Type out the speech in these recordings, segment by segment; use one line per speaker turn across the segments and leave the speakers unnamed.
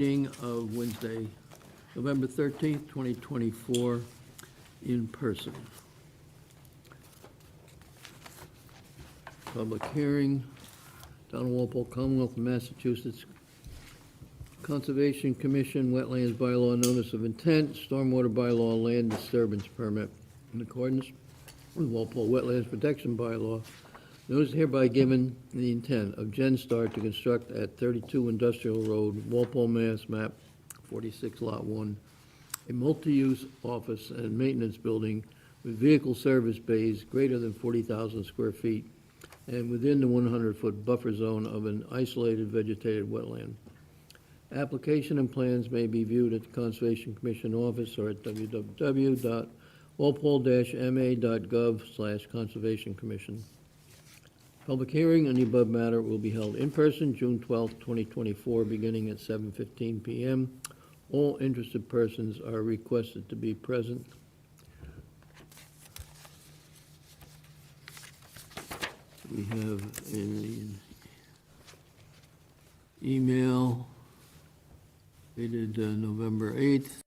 Meeting of Wednesday, November 13th, 2024, in person. Public hearing, Town of Walpole, Commonwealth of Massachusetts Conservation Commission, Wetlands Bylaw, Notice of Intent, Stormwater Bylaw, Land Disturbance Permit. In accordance with Walpole Wetlands Protection Bylaw, notice hereby given the intent of Genstar to construct at 32 Industrial Road, Walpole, Mass. Map 46, Lot 1, a multi-use office and maintenance building with vehicle service bays greater than 40,000 square feet and within the 100-foot buffer zone of an isolated vegetated wetland. Application and plans may be viewed at the Conservation Commission office or at www.walpole-ma.gov/Conservation Commission. Public hearing on the above matter will be held in person, June 12th, 2024, beginning at 7:15 p.m. All interested persons are requested to be present. We have an email dated November 8th.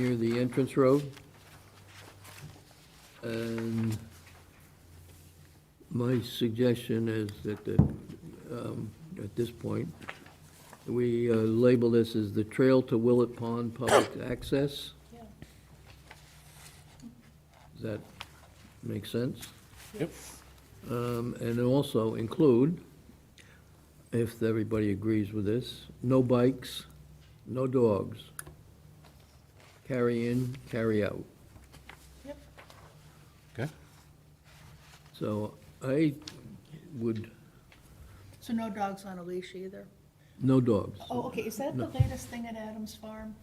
near the entrance road. And my suggestion is that, at this point, we label this as the Trail to Willett Pond Public Access.
Yeah.
Does that make sense?
Yep.
And also include, if everybody agrees with this, no bikes, no dogs. Carry in, carry out.
Yep.
Okay.
So I would,
So no dogs on a leash either?
no dogs.
Oh, okay, is that the
No.
latest thing at Adams Farm?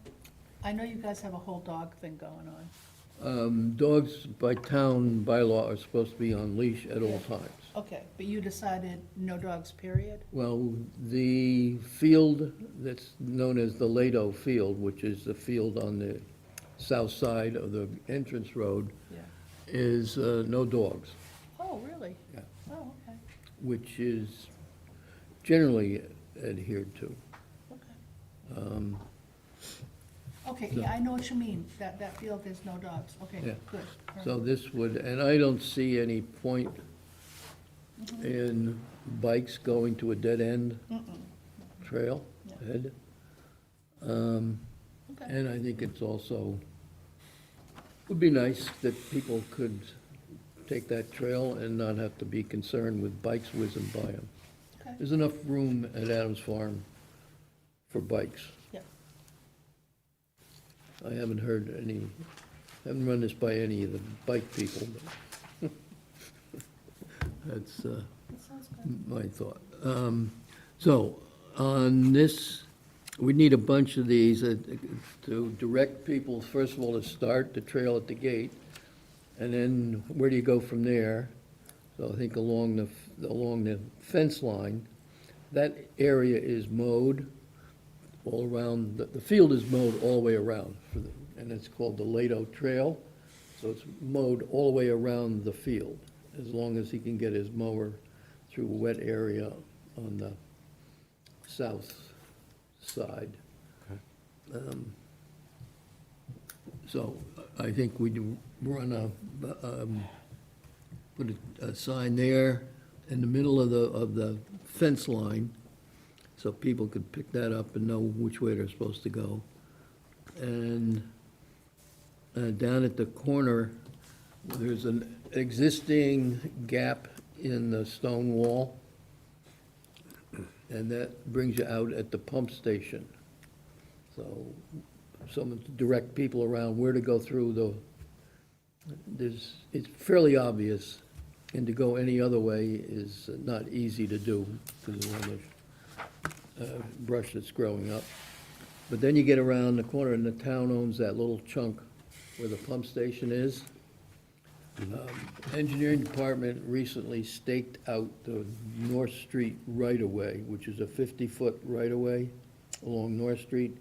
I know you guys have a whole dog thing going on.
Dogs by town bylaw are supposed to be on leash at all times.
Okay, but you decided no dogs, period?
Well, the field that's known as the Lado Field, which is the field on the south side of the entrance road,
Yeah.
is no dogs,
Oh, really?
Yeah.
Oh, okay,
which is generally adhered to.
okay. Okay, yeah, I know what you mean, that field has no dogs, okay,
Yeah.
good.
So this would, and I don't see any point in bikes going to a dead-end trail
Yeah.
head.
Okay,
And I think it's also, would be nice that people could take that trail and not have to be concerned with bikes whizzing by them.
okay,
There's enough room at Adams Farm for bikes.
yeah,
I haven't heard any, haven't run this by any of the bike people, but that's
that sounds good.
my thought. So on this, we need a bunch of these to direct people, first of all, to start the trail at the gate, and then where do you go from there? So I think along the fence line, that area is mowed all around, the field is mowed all the way around, and it's called the Lado Trail. So it's mowed all the way around the field, as long as he can get his mower through a wet area on the south side. So I think we do run put a sign there in the middle of the fence line, so people could pick that up and know which way they're supposed to go. And down at the corner, there's an existing gap in the stone wall, and that brings you out at the pump station. So someone to direct people around where to go through it's fairly obvious, and to go any other way is not easy to do because of all the brush that's growing up. But then you get around the corner, and the town owns that little chunk where the pump station is. Engineering department recently staked out the North Street right-of-way, which is a 50-foot right-of-way along North Street.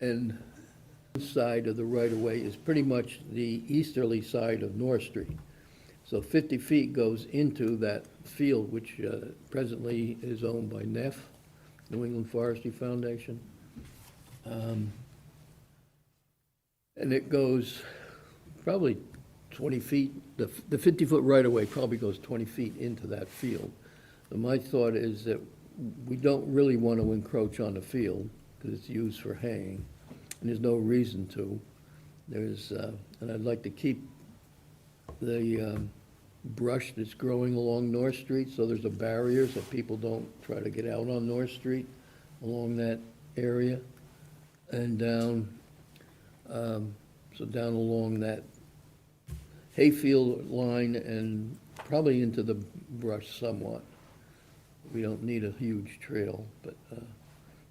And one side of the right-of-way is pretty much the easterly side of North Street. So 50 feet goes into that field, which presently is owned by NEF, New England Forestry Foundation. And it goes probably 20 feet, the 50-foot right-of-way probably goes 20 feet into that field. And my thought is that we don't really want to encroach on the field, because it's used for haying, and there's no reason to. And I'd like to keep the brush that's growing along North Street, so there's a barrier, so people don't try to get out on North Street along that area, and down, so down along that hayfield line and probably into the brush somewhat. We don't need a huge trail, but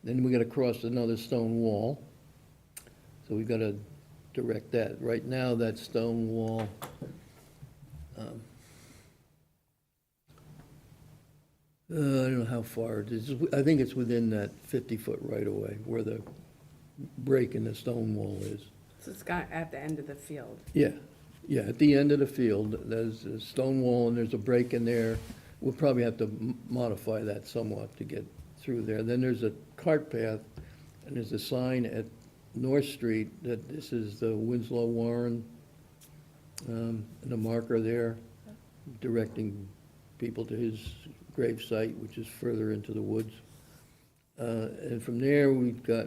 then we got to cross another stone wall, so we got to direct that. Right now, that stone wall, I don't know how far it is. I think it's within that 50-foot right-of-way where the break in the stone wall is.
So it's got at the end of the field.
Yeah, at the end of the field, there's a stone wall and there's a break in there. We'll probably have to modify that somewhat to get through there. Then there's a cart path, and there's a sign at North Street, that this is the Winslow Warren, and a marker there directing people to his grave site, which is further into the woods. And from there, we've got,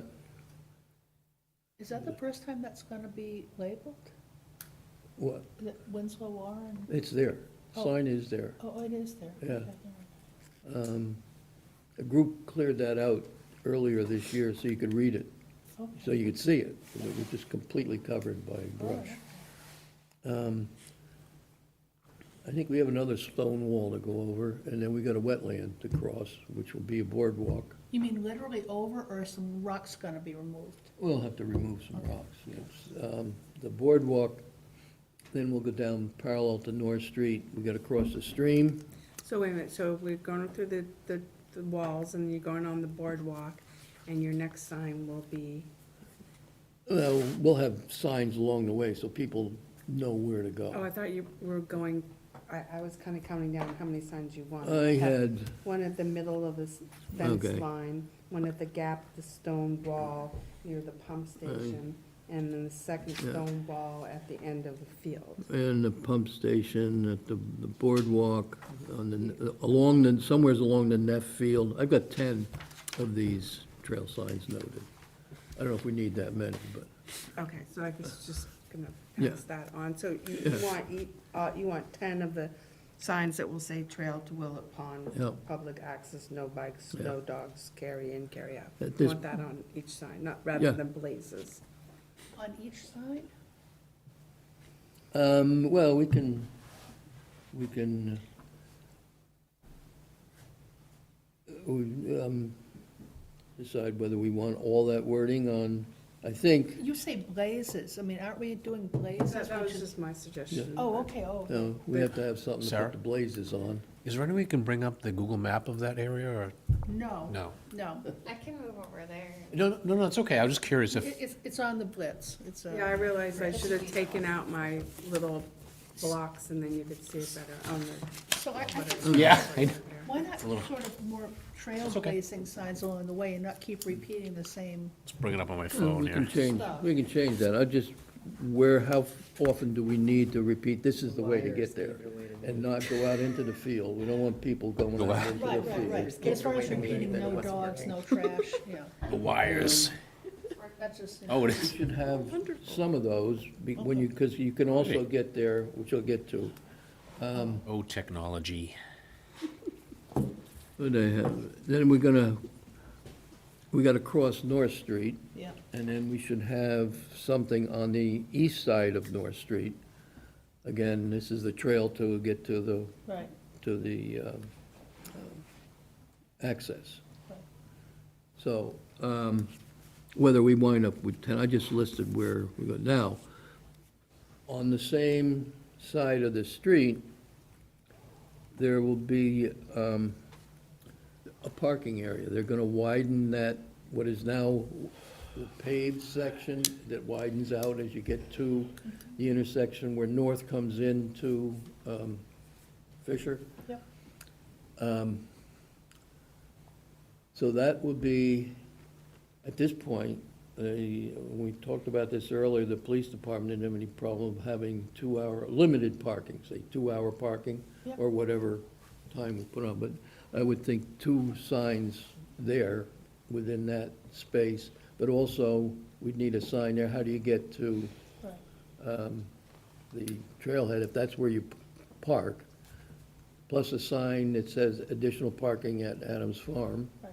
Is that the first time that's gonna be labeled?
what,
Is it Winslow Warren?
it's there,
Oh.
sign is there.
Oh, it is there.
Yeah.
Okay.
A group cleared that out earlier this year so you could read it,
Okay.
so you could see it. It was just completely covered by brush. I think we have another stone wall to go over, and then we got a wetland to cross, which will be a boardwalk.
You mean literally over, or some rocks gonna be removed?
We'll have to remove some rocks, yes. The boardwalk, then we'll go down parallel to North Street. We got to cross the stream.
So wait a minute, so we're going through the walls and you're going on the boardwalk, and your next sign will be,
Well, we'll have signs along the way so people know where to
oh,
go.
I thought you were going, I was kind of counting down how many signs you want.
I had,
One at the middle of the fence
Okay.
line, one at the gap, the stone wall near the pump station, and then the second
Yeah.
stone wall at the end of the field.
and the pump station, at the boardwalk, on the, along the, somewhere's along the Neff Field. I've got 10 of these trail signs noted. I don't know if we need that many, but,
Okay, so I was just gonna
Yeah.
pass that on. So you
Yeah.
you want 10 of the signs that will say trail to Willet Pond,
Yeah.
public access, no bikes,
Yeah.
no dogs, carry in, carry out.
At
You
this-
want that on each sign, not, rather
Yeah.
than blazes.
On each side?
well, we can, decide whether we want all that wording on, I think,
You say blazes, I mean, aren't we doing blazes?
That
which
was
is-
just my suggestion.
Oh, okay, oh.
we have to have something to
Sarah?
put the blazes on.
Is there any way you can bring up the Google map of that area, or?
No.
No.
No.
I can move over there.
No, it's okay. I was just curious if,
It's on the Blitz. It's,
Yeah, I realized I should have taken out my little blocks and then you could see it better on the.
so I think,
yeah, I-
why not sort of more trailblazing signs along the way and not keep repeating the same?
let's bring it up on my
We
phone
can
here.
change,
Stuff.
we can change that. How often do we need to repeat, this is the way to get there? And not go out into the field. We don't want people going
Go
out
out.
into the
Right,
field.
right, right. As far as repeating no dogs, no trash, yeah.
The wires.
That's just.
Oh, it
We
is.
should have some of those, when you, because you can also
Okay.
get there, which you'll get to.
Oh, technology.
What do I have? Then we gotta cross North Street,
Yeah,
and then we should have something on the east side of North Street. Again, this is the trail to get to
right.
access.
Right.
So, whether we wind up with 10, I just listed where we go. Now, on the same side of the street, there will be a parking area. They're gonna widen that, what is now the paved section that widens out as you get to the intersection where North comes into Fisher.
Yep.
So that would be, at this point, we talked about this earlier, the police department didn't have any problem having limited parking, say 2-hour parking,
Yep.
or whatever time we put on, but I would think 2 signs there within that space, but also we'd need a sign there, how do you get to
Right.
the trailhead, if that's where you park, plus a sign that says additional parking at Adams Farm.
Right.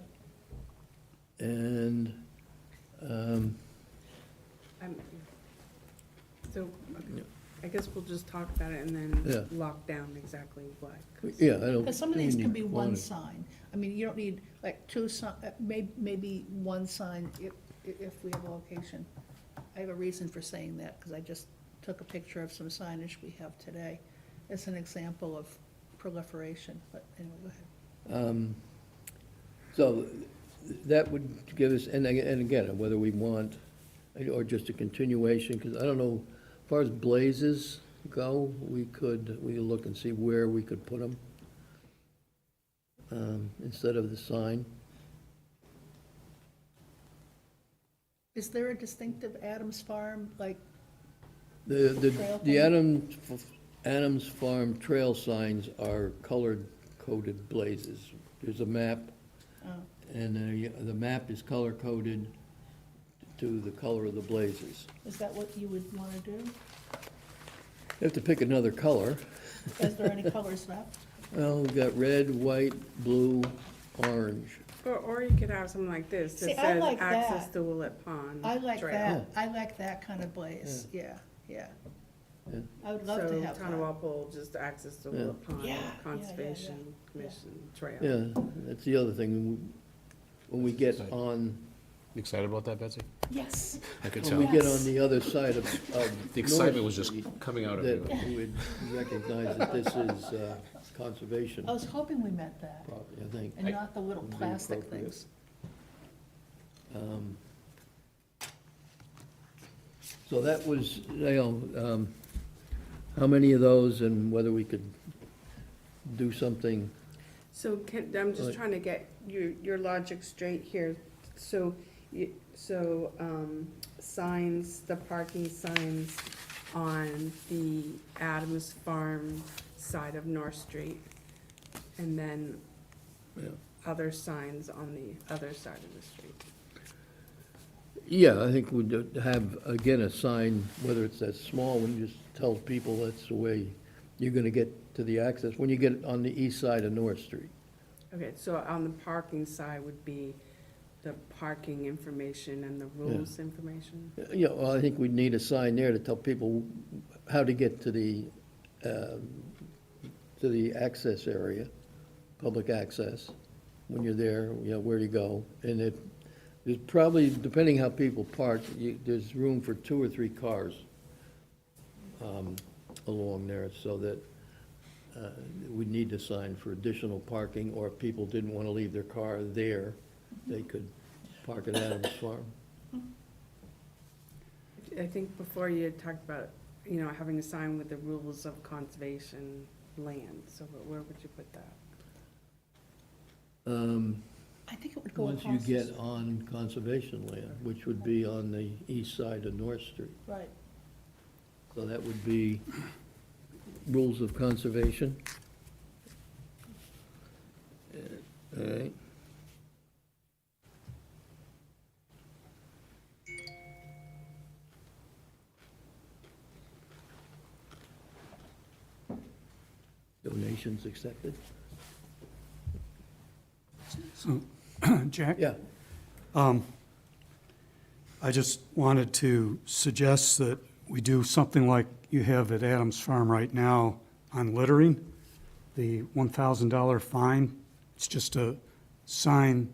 And,
So, I guess we'll just talk about it and
Yeah.
then lock down exactly what. 'cause-
yeah, I don't.
Because some of these
think
can be
you
one
want it.
sign. I mean, you don't need like 2 maybe 1 sign if we have a location. I have a reason for saying that, because I just took a picture of some signage we have today as an example of proliferation, but anyway, go ahead.
So that would give us, and again, whether we want, or just a continuation, because I don't know, as far as blazes go, we could look and see where we could put them instead of the sign.
Is there a distinctive Adams Farm, like,
The,
Trail
the
thing?
Adams Farm trail signs are colored coded blazes. There's a map,
oh,
and the map is color coded to the color of the blazes.
is that what you would wanna do?
You have to pick another color.
Is there any colors left?
Well, we've got red, white, blue, orange.
Or you could have something like this
See,
that
I
says
like
access
that.
to Willett Pond
I like
Trail.
that, I like that kind of blaze, yeah, yeah.
Yeah.
I would love to have
So Town of
that.
Walpole, just access to
Yeah.
Willett Pond,
Yeah, yeah, yeah,
Conservation
yeah.
Commission Trail.
Yeah, that's the other thing. When we get on,
You excited about that, Betsy?
Yes,
I could
when
tell.
we get
Yes.
on the other side of
The excitement
North
was just
Street,
coming out of
that
you.
we would recognize that this is conservation
I was hoping we meant that,
property, I think.
and not the little
Would be
plastic
appropriate.
things.
So that was, how many of those and whether we could do something,
So I'm just
Right.
trying to get your logic straight here. So, signs, the parking signs on the Adams Farm side of North Street, and then
yeah.
other signs on the other side of the street.
Yeah, I think we'd have, again, a sign, whether it's that small one, just tells people that's the way you're gonna get to the access, when you get on the east side of North Street.
Okay, so on the parking side would be the parking information and the rules information?
Yeah, well, I think we'd need a sign there to tell people how to get to the access area, public access, when you're there, where to go. And if, there's probably, depending how people park, there's room for 2 or 3 cars along there, so that we'd need a sign for additional parking, or if people didn't want to leave their car there, they could park at Adams Farm.
I think before you had talked about, having a sign with the rules of conservation land, so where would you put that?
I think it would go
Once
across.
you get on conservation land, which would be on the east side of North Street.
Right,
So that would be rules of conservation. All right. Donations accepted?
So, Jack?
Yeah.
I just wanted to suggest that we do something like you have at Adams Farm right now on littering, the $1,000 fine. It's just a sign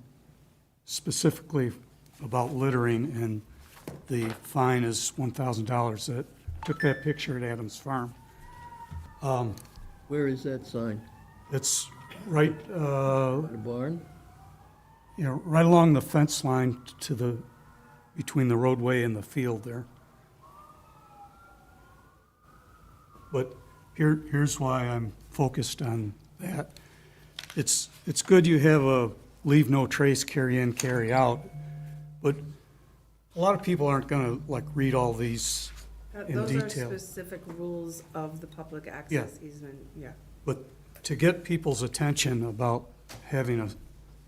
specifically about littering, and the fine is $1,000. That took that picture at Adams Farm.
Where is that sign?
It's right,
The barn?
right along the fence line between the roadway and the field there. But here's why I'm focused on that. It's good you have a leave no trace, carry in, carry out, but a lot of people aren't gonna read all these in
Those are
detail.
specific rules of the public access easement, yeah.
But to get people's attention about having a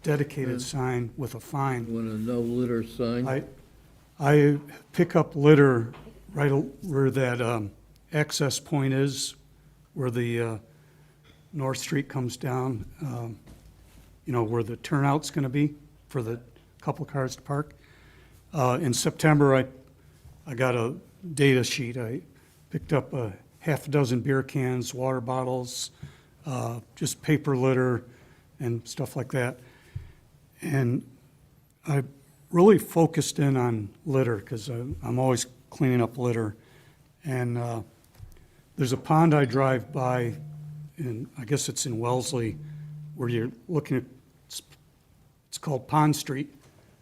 dedicated sign with a fine,
You want a no litter sign?
I pick up litter right where that access point is, where the North Street comes down, where the turnout's going to be for the couple cars to park. In September, I got a data sheet. I picked up a half a dozen beer cans, water bottles, just paper litter and stuff like that. And I really focused in on litter because I'm always cleaning up litter. And there's a pond I drive by, and I guess it's in Wellesley, where you're looking at, it's called Pond Street.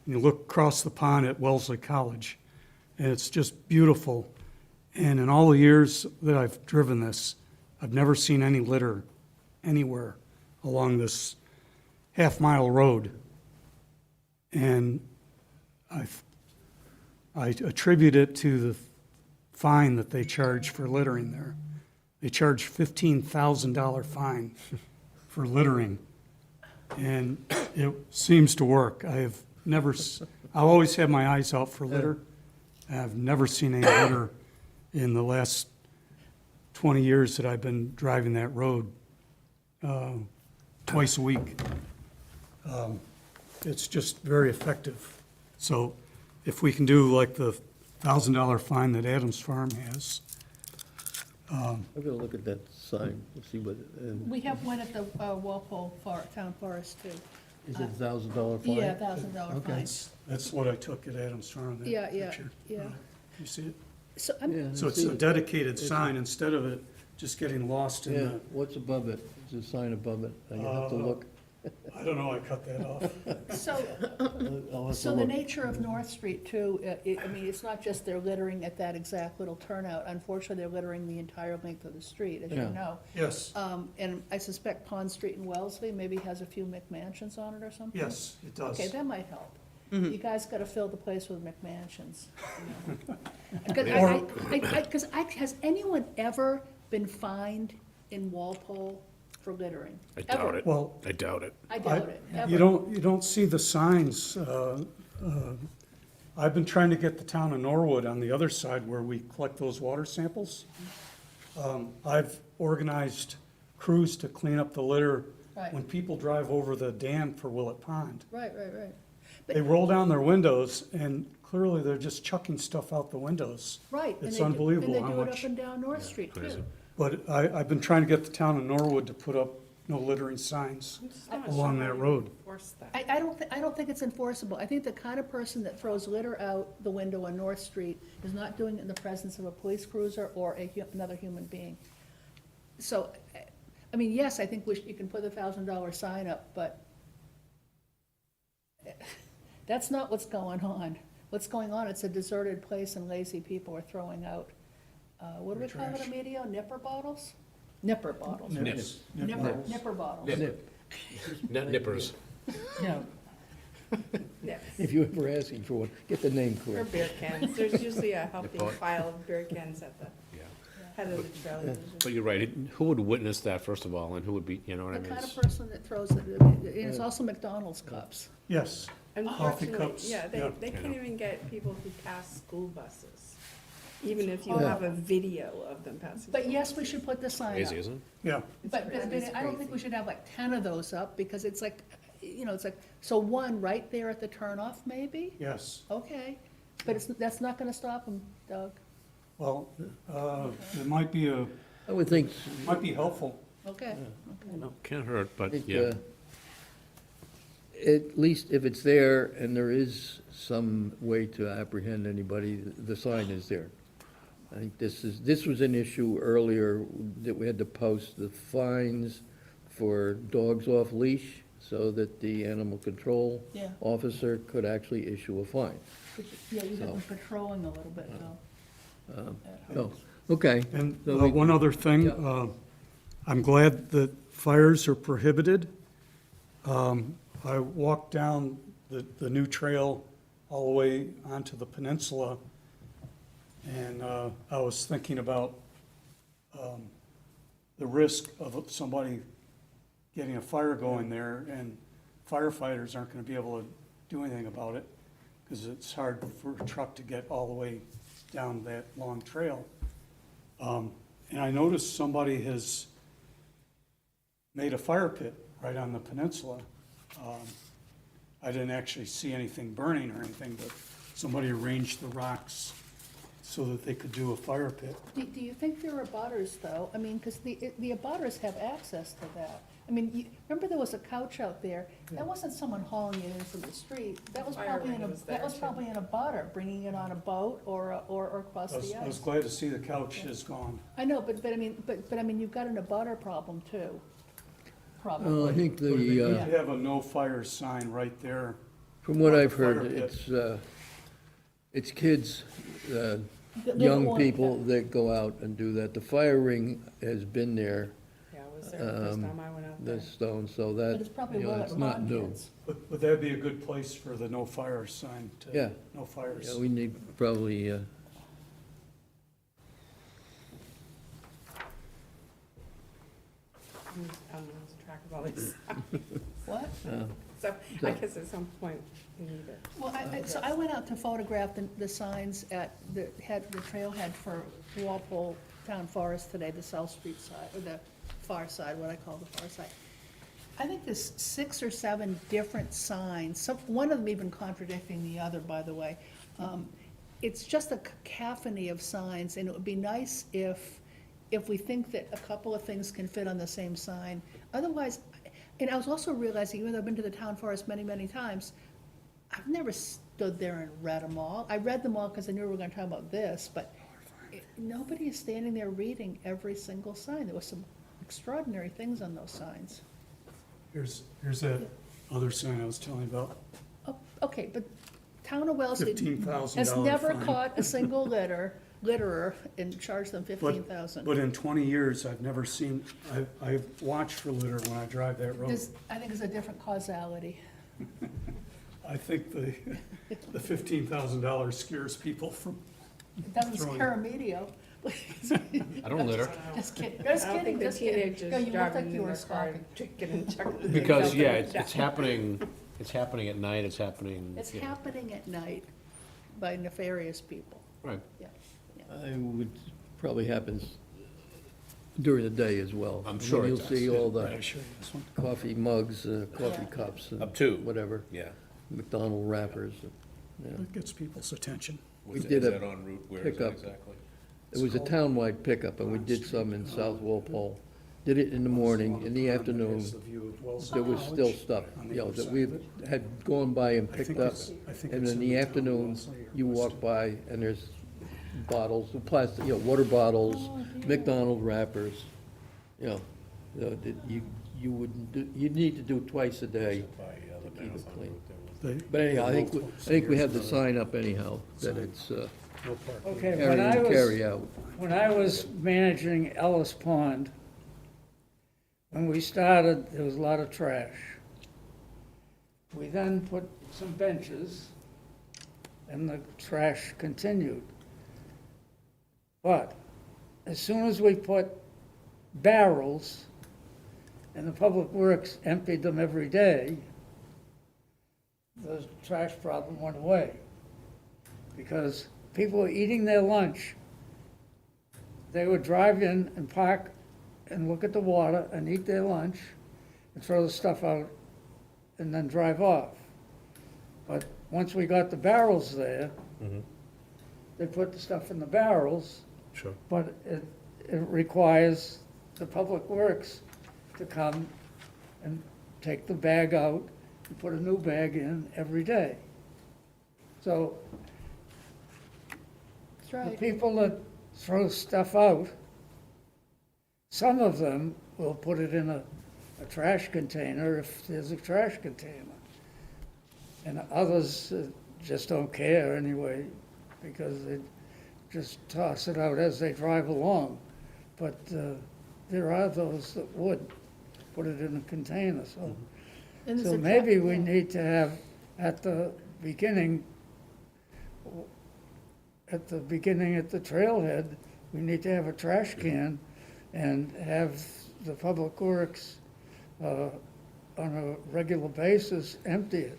And you look across the pond at Wellesley College, and it's just beautiful. And in all the years that I've driven this, I've never seen any litter anywhere along this half-mile road. And I attribute it to the fine that they charge for littering there. They charge $15,000 fine for littering, and it seems to work. I always have my eyes out for litter. I've never seen any litter in the last 20 years that I've been driving that road, twice a week. It's just very effective. So if we can do like the $1,000 fine that Adams Farm has,
I'm gonna look at that sign, and see what,
We have one at the Walpole Town Forest too.
is it $1,000 fine?
Yeah, $1,000
Okay.
fine.
that's what I took at Adams Farm, that
Yeah, yeah,
picture.
yeah.
You see it?
So
Yeah,
I'm,
I
So it's
see
a
it.
dedicated sign instead of it just getting lost in
Yeah,
the,
what's above it? Is a sign above it? I have to look.
I don't know, I cut that off.
so,
I'll have to
so the
look.
nature of North Street too, I mean, it's not just they're littering at that exact little turnout. Unfortunately, they're littering the entire length of the street, as you
Yeah.
know.
Yes,
And I suspect Pond Street in Wellesley maybe has a few McMansions on it or something?
yes, it does.
Okay, that might help.
Mm-hmm.
You guys gotta fill the place with McMansions. Because has anyone ever been fined in Walpole for littering?
I doubt
Ever?
it.
Well,
I doubt it.
I doubt it, ever.
You don't see the signs. I've been trying to get the town of Norwood on the other side where we collect those water samples. I've organized crews to clean up the litter
Right.
when people drive over the dam for Willett Pond.
Right, right, right.
They roll down their windows and clearly they're just chucking stuff out the windows.
Right. and
It's
they do-
unbelievable how
And they do it
much.
up and down North Street
crazy.
too.
But I've been trying to get the town of Norwood to put up no littering signs
I'm just not
along
sure
that
how you
road.
enforce that.
I don't think it's enforceable. I think the kind of person that throws litter out the window on North Street is not doing it in the presence of a police cruiser or another human being. So, I mean, yes, I think you can put a $1,000 sign up, but that's not what's going on. What's going on, it's a deserted place and lazy people are throwing out, what do we call it,
Trash.
Emilio, nipper bottles? Nipper bottles.
Nips. Nip
Nipper,
bottles.
nipper bottles.
Nip.
Nippers.
Yeah.
Yes.
If you're ever asking for one, get the name
Or
correct.
beer cans, there's usually a healthy
Nipple.
pile of beer cans at the
Yeah.
head of the trail. usually.
But you're right. Who would witness that, first of all, and who would be, you know what I
The
mean?
kind of
It's-
person that throws it, and it's also McDonald's cups.
Yes. Coffee
Unfortunately,
cups,
yeah,
yeah.
they can't even get people who pass school buses, even if you
Oh.
have a video of them passing.
But
school
yes, we should put the sign up.
Crazy, isn't it?
Yeah.
But I don't think we should have like 10 of those up, because it's like, you know, it's like, so one right there at the turnoff, maybe?
Yes.
Okay, but that's not gonna stop them, Doug.
Well, it might be
I would think,
helpful.
Okay,
No, can't hurt,
I
but
think,
yeah.
at least if it's there and there is some way to apprehend anybody, the sign is there. I think this was an issue earlier that we had to post the fines for dogs off leash so that the animal control
Yeah.
officer could actually issue a fine.
yeah, you have them
So-
patrolling a little bit, though.
So, okay.
And
So we-
one other thing,
Yeah.
I'm glad that fires are prohibited. I walked down the new trail all the way onto the peninsula, and I was thinking about the risk of somebody getting a fire going there, and firefighters aren't gonna be able to do anything about it, because it's hard for a truck to get all the way down that long trail. And I noticed somebody has made a fire pit right on the peninsula. I didn't actually see anything burning or anything, but somebody arranged the rocks so that they could do a fire pit.
Do you think there are abutters, though? I mean, because the abutters have access to that. I mean, remember there was a couch out there? That wasn't someone hauling it in from the street. That was probably
Fireman was there, too.
an abutter, bringing it on a boat or across the
I was
ice.
glad to see the couch is gone.
I know, but I mean, you've got an abutter problem, too,
Well, I
probably.
think
But they could
the,
have a no fire sign right there.
from what
Like a
I've heard,
fire pit.
it's kids,
That live
young
along-
people that go out and do that. The fire ring has been there
Yeah, was there the first time I went out there.
the stone, so
But
that,
it's probably
you know,
low
it's
at
not new.
kids.
Would that be a good place for the no fire sign to?
Yeah.
No fires.
Yeah, we need probably,
I'm losing track of all these.
What?
So I guess at some point we need it.
Well, so I went out to photograph the signs at the trailhead for Walpole Town Forest today, the South Street side, or the far side, what I call the far side. I think there's 6 or 7 different signs, one of them even contradicting the other, by the way. It's just a cacophony of signs, and it would be nice if we think that a couple of things can fit on the same sign. Otherwise, and I was also realizing, even though I've been to the town forest many, many times, I've never stood there and read them all. I read them all because I knew we were gonna talk about this, but nobody is standing there reading every single sign. There was some extraordinary things on those signs.
Here's that other sign I was telling you about.
Oh, okay, but Town of Wellesley
$15,000
has never
fine.
caught a single litterer and charged them
But
15,000.
But in 20 years, I've never seen, I've watched for litter when I drive that road.
I think it's a different causality.
I think the $15,000 scares people from,
It doesn't
Throwing-
scare a medio.
I don't litter.
Just kidding,
I
just
don't
kidding,
think the
just kidding.
teenagers
No, you look
driving
like
in
you were
their car
scoffing.
and checking and checking.
Because, yeah, it's happening at night, it's happening.
It's
you know.
happening at night by nefarious people,
Right.
yeah.
I would, probably happens during the day as well.
I'm sure it
You'll
does,
see
yeah.
all
Right, I
the
show you this one.
coffee mugs, coffee
Yeah.
cups, and
Up to.
whatever,
Yeah.
McDonald wrappers. Yeah.
It gets people's attention.
We did
Is
a
that en route? Where is that
pickup.
exactly?
It was a townwide pickup, and we did some in South Walpole. Did it in the morning, in the afternoon,
It's the view of Wellesley
there was still
College
stuff,
on the
you know,
other
that
side
we
of it.
had gone by and
I
picked
think
up.
it's- I think
And
it's
in
in
the
the town of
afternoon,
Wellesley or
you walk
Worcester.
by, and there's bottles, plastic, you know, water bottles, McDonald wrappers, you know, that you wouldn't do, you'd need to do twice a day.
By the
keep it
marathon
clean.
route there was-
They-
But anyhow, I
they
think,
will
I
close
think we
years
have the
ago.
sign up anyhow, that it's
No parking.
Okay,
carry in, carry out.
when I was managing Ellis Pond, when we started, there was a lot of trash. We then put some benches, and the trash continued. But as soon as we put barrels, and the Public Works emptied them every day, the trash problem went away. Because people were eating their lunch, they would drive in and park and look at the water and eat their lunch and throw the stuff out and then drive off. But once we got the barrels there, they put the stuff in the barrels,
Sure.
but it requires the Public Works to come and take the bag out and put a new bag in every day. So
That's
the
right.
people that throw stuff out, some of them will put it in a trash container if there's a trash container. And others just don't care anyway, because they just toss it out as they drive along. But there are those that would put it in a container, so.
And there's
So
a
maybe we
yeah.
need to have, at the beginning at the trailhead, we need to have a trash can and have the Public Works, on a regular basis, empty it.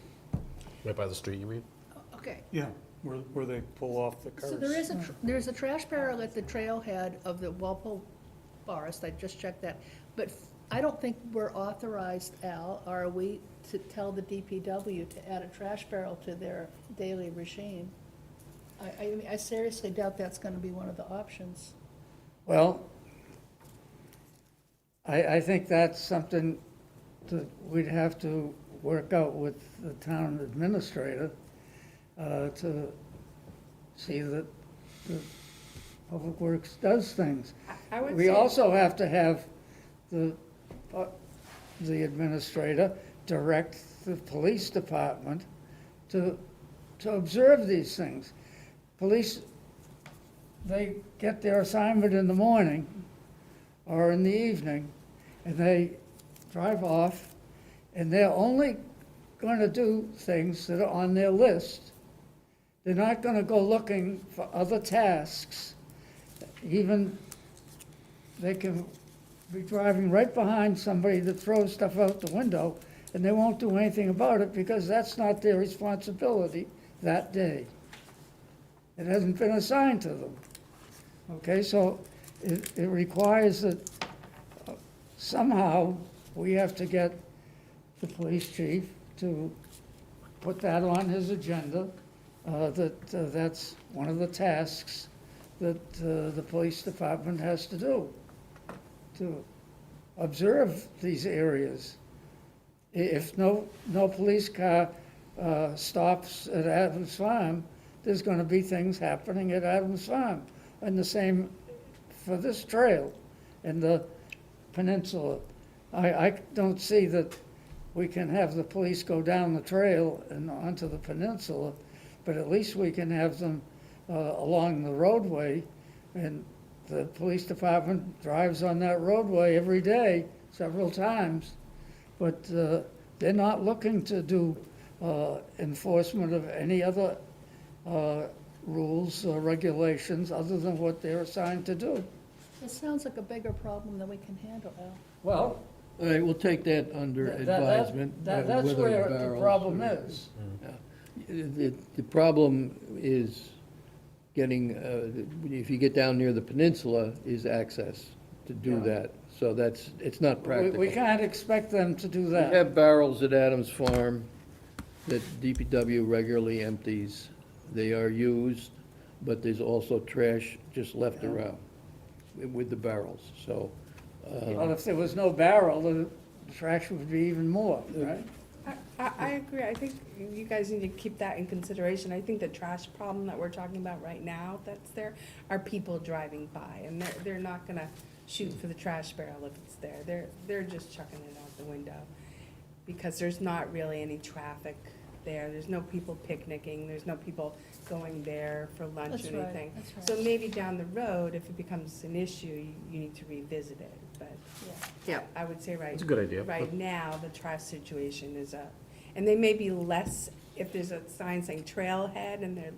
Right by the street, you mean?
Okay,
Yeah, where they pull off the cars.
so there's a trash barrel at the trailhead of the Walpole Forest, I just checked that. But I don't think we're authorized, Al, are we, to tell the DPW to add a trash barrel to their daily regime? I seriously doubt that's gonna be one of the options.
Well, I think that's something that we'd have to work out with the town administrator, to see that the Public Works does things.
I would
We
say,
also have to have the administrator direct the police department to observe these things. Police, they get their assignment in the morning or in the evening, and they drive off, and they're only going to do things that are on their list. They're not going to go looking for other tasks. Even, they can be driving right behind somebody that throws stuff out the window, and they won't do anything about it because that's not their responsibility that day. It hasn't been assigned to them. Okay, so it requires that somehow we have to get the police chief to put that on his agenda, that's one of the tasks that the police department has to do, to observe these areas. If no police car stops at Adams Farm, there's gonna be things happening at Adams Farm. And the same for this trail and the peninsula. I don't see that we can have the police go down the trail and onto the peninsula, but at least we can have them along the roadway. And the police department drives on that roadway every day, several times. But they're not looking to do enforcement of any other rules or regulations other than what they're assigned to do.
It sounds like a bigger problem than we can handle, Al.
Well,
All right, we'll take that under advisement.
that's
whether
where the
barrels
problem
or-
is.
The problem is getting, if you get down near the peninsula, is access to do
Yeah.
that. So it's not practical.
We can't expect them to do
We
that.
have barrels at Adams Farm that DPW regularly empties. They are used, but there's also trash just left around with the barrels, so.
Well, if there was no barrel, the trash would be even more, right?
I agree. I think you guys need to keep that in consideration. I think the trash problem that we're talking about right now that's there are people driving by, and they're not gonna shoot for the trash barrel if it's there. They're just chucking it out the window, because there's not really any traffic there. There's no people picnicking, there's no people going there for lunch
That's
or
right,
anything.
that's right.
So maybe down the road, if it becomes an issue, you need to revisit it, but.
Yeah.
I would say right.
That's a good idea.
Right now, the trash situation is and they may be less, if there's a sign saying trailhead and they're,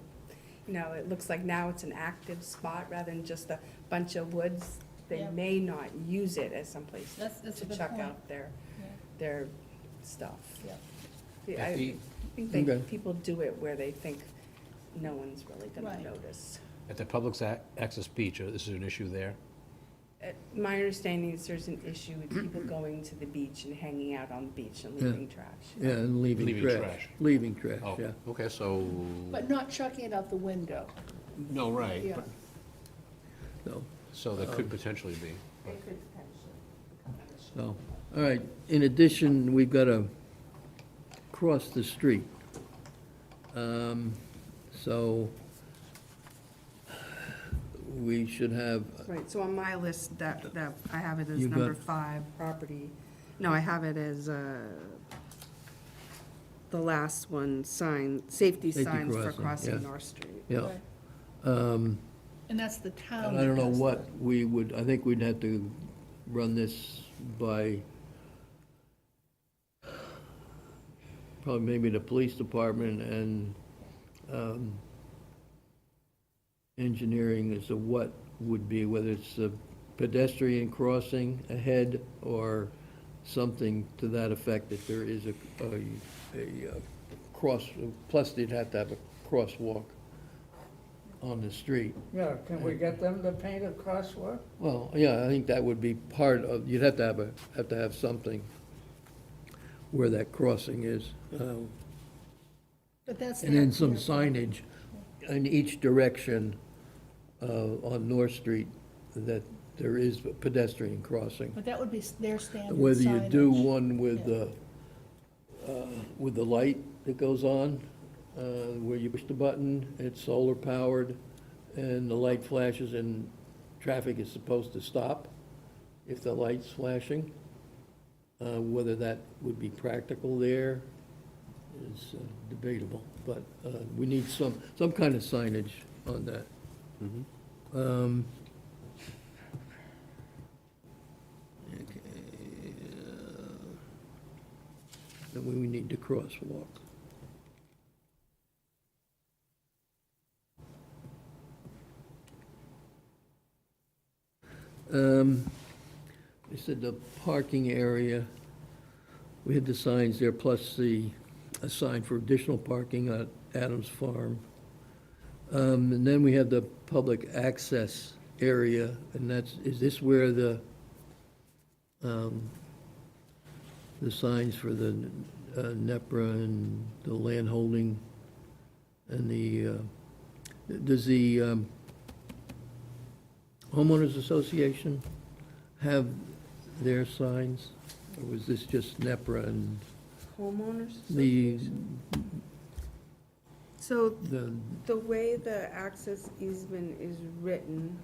it looks like now it's an active spot rather than just a bunch of woods, they
Yeah.
may not use it as someplace
That's a
to
good
chuck
point.
out
Yeah.
their stuff.
Yeah.
Yeah, I
Becky?
think
Okay.
people do it where they think no one's really gonna
Right.
notice.
At the public access beach, this is an issue there?
My understanding is there's an issue with people going to the beach and hanging out on the beach and leaving trash.
Yeah, and leaving
Leaving
trash.
trash.
Leaving trash,
Oh,
yeah.
okay, so,
But not chucking it out the window.
no, right,
Yeah.
but-
So,
so that could potentially be.
It could potentially become an issue.
so, all right. In addition, we've got to cross the street. So we should have,
Right, so on my list, that I have it as
You
number
got-
5, property. No, I have it as the last one, safety
Safety
signs for
crossing,
crossing
yeah.
North Street.
yeah.
Right.
Um,
And that's the town.
And I don't know
that does
what we would, I think we'd have to run this by probably maybe the police department and engineering as to what would be, whether it's a pedestrian crossing ahead or something to that effect, that there is a cross, plus they'd have to have a crosswalk on the street.
Yeah, can we get them to paint a crosswalk?
Well, yeah, I think that would be part of, you'd have to have something where that crossing is.
But that's.
And then
their-
some
their-
signage in each direction on North Street that there is a pedestrian crossing.
But that would be their standard
Whether you do
signage.
one with
Yeah.
the light that goes on, where you push the button, it's solar powered, and the light flashes and traffic is supposed to stop if the light's flashing. Whether that would be practical there is debatable, but we need some kind of signage on that. Okay. then we need the crosswalk. They said the parking area, we had the signs there, plus a sign for additional parking at Adams Farm. And then we have the public access area, and is this where the signs for the NEPRA and the land holding and does the homeowners association have their signs? Or was this just NEPRA and
Homeowners?
the,
So
the,
the way the access easement is written,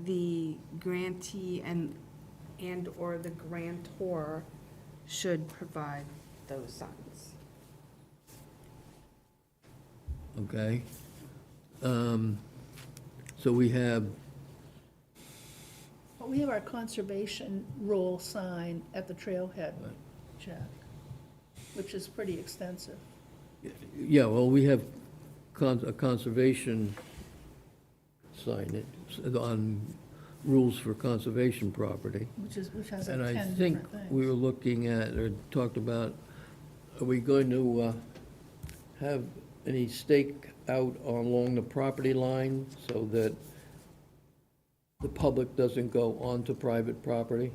the grantee and/or the grantor should provide those signs.
okay? So we have,
But we have our conservation rule sign at the trailhead, Jack, which is pretty extensive.
yeah, well, we have a conservation sign on rules for conservation property.
Which has like
And I
10
think
different
we
things.
were looking at, or talked about, are we going to have any stake out along the property line so that the public doesn't go onto private property?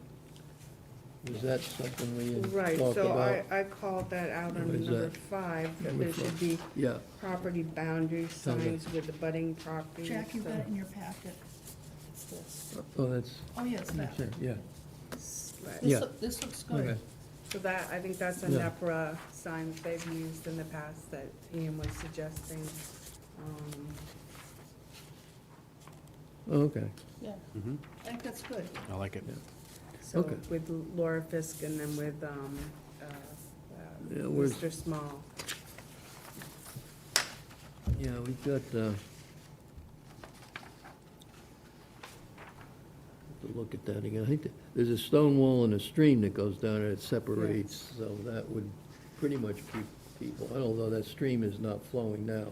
Is that something we had
Right,
talked
so
about?
I called that out
What
on
is
number
that?
5, that
Number
there should
five.
be
Yeah,
property boundary
Tell me.
signs with the budding property.
Jack, you've
so-
got it in your packet. It's this.
oh, that's,
Oh, yeah, it's that.
yeah,
Right.
Yeah.
This looks
okay.
good.
So that, I think that's a
Yeah.
NEPRA sign that they've used in the past that Ian was suggesting.
Oh, okay,
Yeah,
Mhm.
I think that's good.
I like it.
So
Okay.
with Laura Fisk and then with
Yeah, where's-
Mr. Small.
yeah, we've got, have to look at that again. I think there's a stone wall and a stream that goes down and it separates, so that would pretty much keep people, although that stream is not flowing now.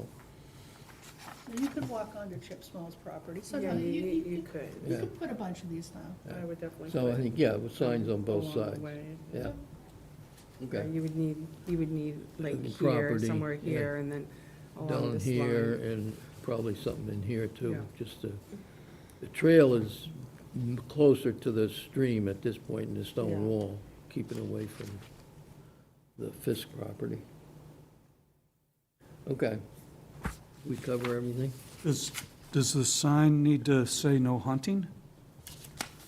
Now, you could walk onto Chip Small's property, so
Yeah,
no,
you could.
you
Yeah.
could put a bunch of these down.
I would definitely.
So I
put
think, yeah, with signs on both
along the
sides,
way.
yeah.
Yeah,
Okay,
you would need like
The
here,
property,
somewhere
yeah.
here, and then along
down
this
here
line.
and probably something in here too,
Yeah.
just to, the trail is closer to the stream at this point in the
Yeah.
stone wall, keeping away from the Fisk property. Okay, we cover everything?
Does the sign need to say no hunting?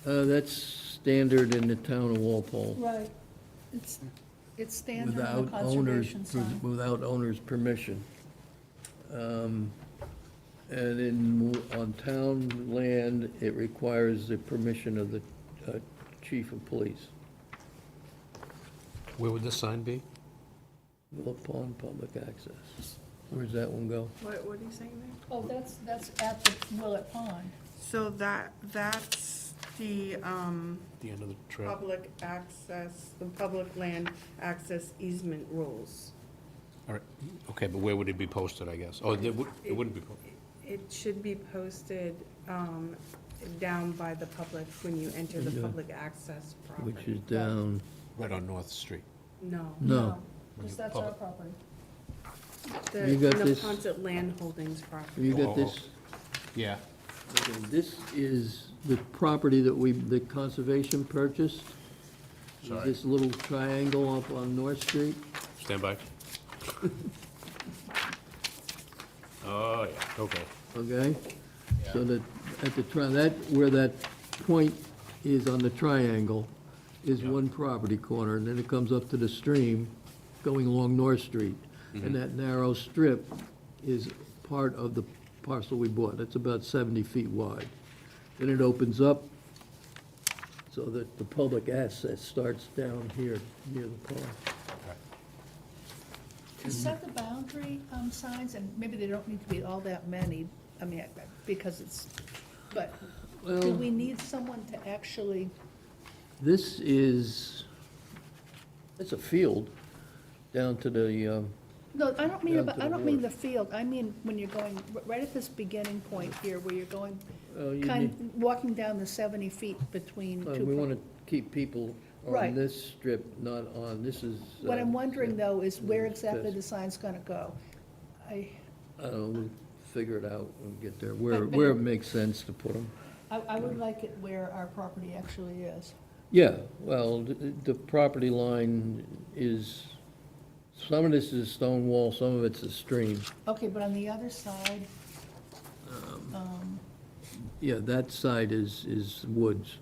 That's standard in the town of Walpole.
Right. It's standard on a
Without owners,
conservation sign.
without owner's permission. And on town land, it requires the permission of the chief of police.
Where would this sign be?
Upon public access. Where's that one go?
What are you saying there?
Oh, that's at the Willett Pond.
So that's the,
The end of the trail?
public access, the public land access easement rules.
All right, okay, but where would it be posted, I guess? Oh, it wouldn't be posted.
It should be posted, down by the public when you enter the
Yeah.
public access property.
Which is down,
Right on North Street.
No.
no,
Because that's our property.
The
You got this?
Neponset Land Holdings property.
you got
Oh,
this?
Yeah.
Okay, this is the property that the conservation purchased.
Sorry.
This little triangle up on North Street.
Stand by. Oh, yeah, okay.
Okay? So that, at the where that point is on the triangle is
Yeah.
one property corner, and then it comes up to the stream going along North Street. And that narrow strip is part of the parcel we bought. It's about 70 feet wide. Then it opens up so that the public access starts down here near the pond.
Is that the boundary signs, and maybe they don't need to be all that many, I mean, because it's, but do
Well-
we need someone to actually,
This is, it's a field, down to the,
No, I don't mean,
Down to
I
the
don't mean the
wharf.
field, I mean when you're going, right at this beginning point here, where you're going,
you need,
walking down the 70 feet between two.
we want to keep people on
Right.
this strip, not on, this is.
What I'm wondering though is where
it's
exactly
this.
the sign's gonna go.
I don't know, we'll figure it out when we get there, where
But-
it makes sense to put them.
I would like it where our property actually is.
Yeah, well, the property line is, some of this is stone wall, some of it's a stream.
Okay, but on the other side,
Yeah, that side is woods.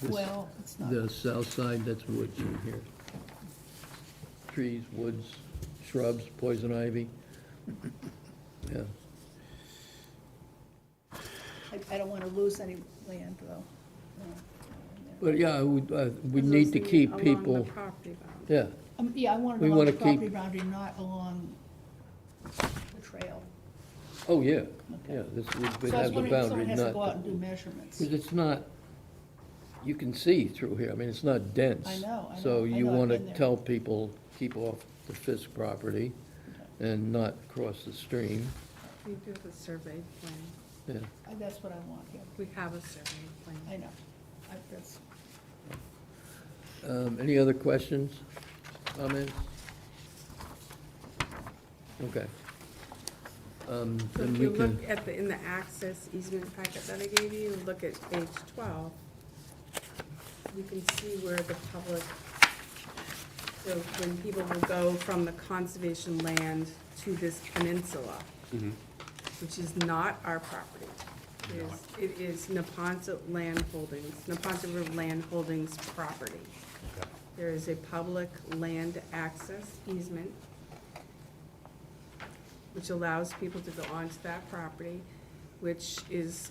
This-
well, it's not.
The south side, that's woods in here. Trees, woods, shrubs, poison ivy. Yeah,
I don't wanna lose any land though. No.
but yeah, we
Those
need to
need
keep
along
people,
the property boundary.
yeah,
Yeah, I want it
We
along the
wanna keep-
property boundary, not along the trail.
oh, yeah,
Okay.
yeah, this would
So I was
have the
wondering if someone
boundary,
has to go out
not,
and do measurements.
because it's not, you can see through here, I mean, it's not dense.
I know,
So
I
you
know, I've
want to
been there.
tell people, keep off the Fisk property and not cross the stream,
We do have a survey plan.
yeah.
That's what I want here.
We have a survey plan.
I know. That's,
Any other questions, comments? Okay.
So
Then
if
we
you
can,
look at in the access easement packet that I gave you, look at page 12, you can see where the public, so when people will go from the conservation land to this peninsula, which is not our property. It is Neponset Land Holdings, Neponset River Land Holdings property.
Okay.
There is a public land access easement, which allows people to go onto that property, which is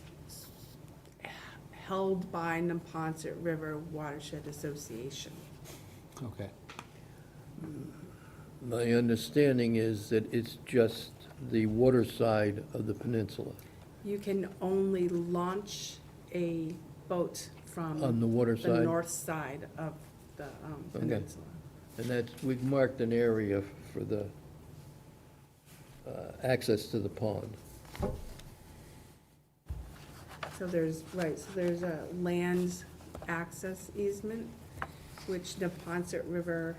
held by Neponset River Watershed Association.
Okay.
my understanding is that it's just the water side of the peninsula,
You can only launch a boat from
on the water
the
side.
north side of the
Okay.
peninsula.
And that's, we've marked an area for the access to the pond.
So there's a land access easement, which Neponset River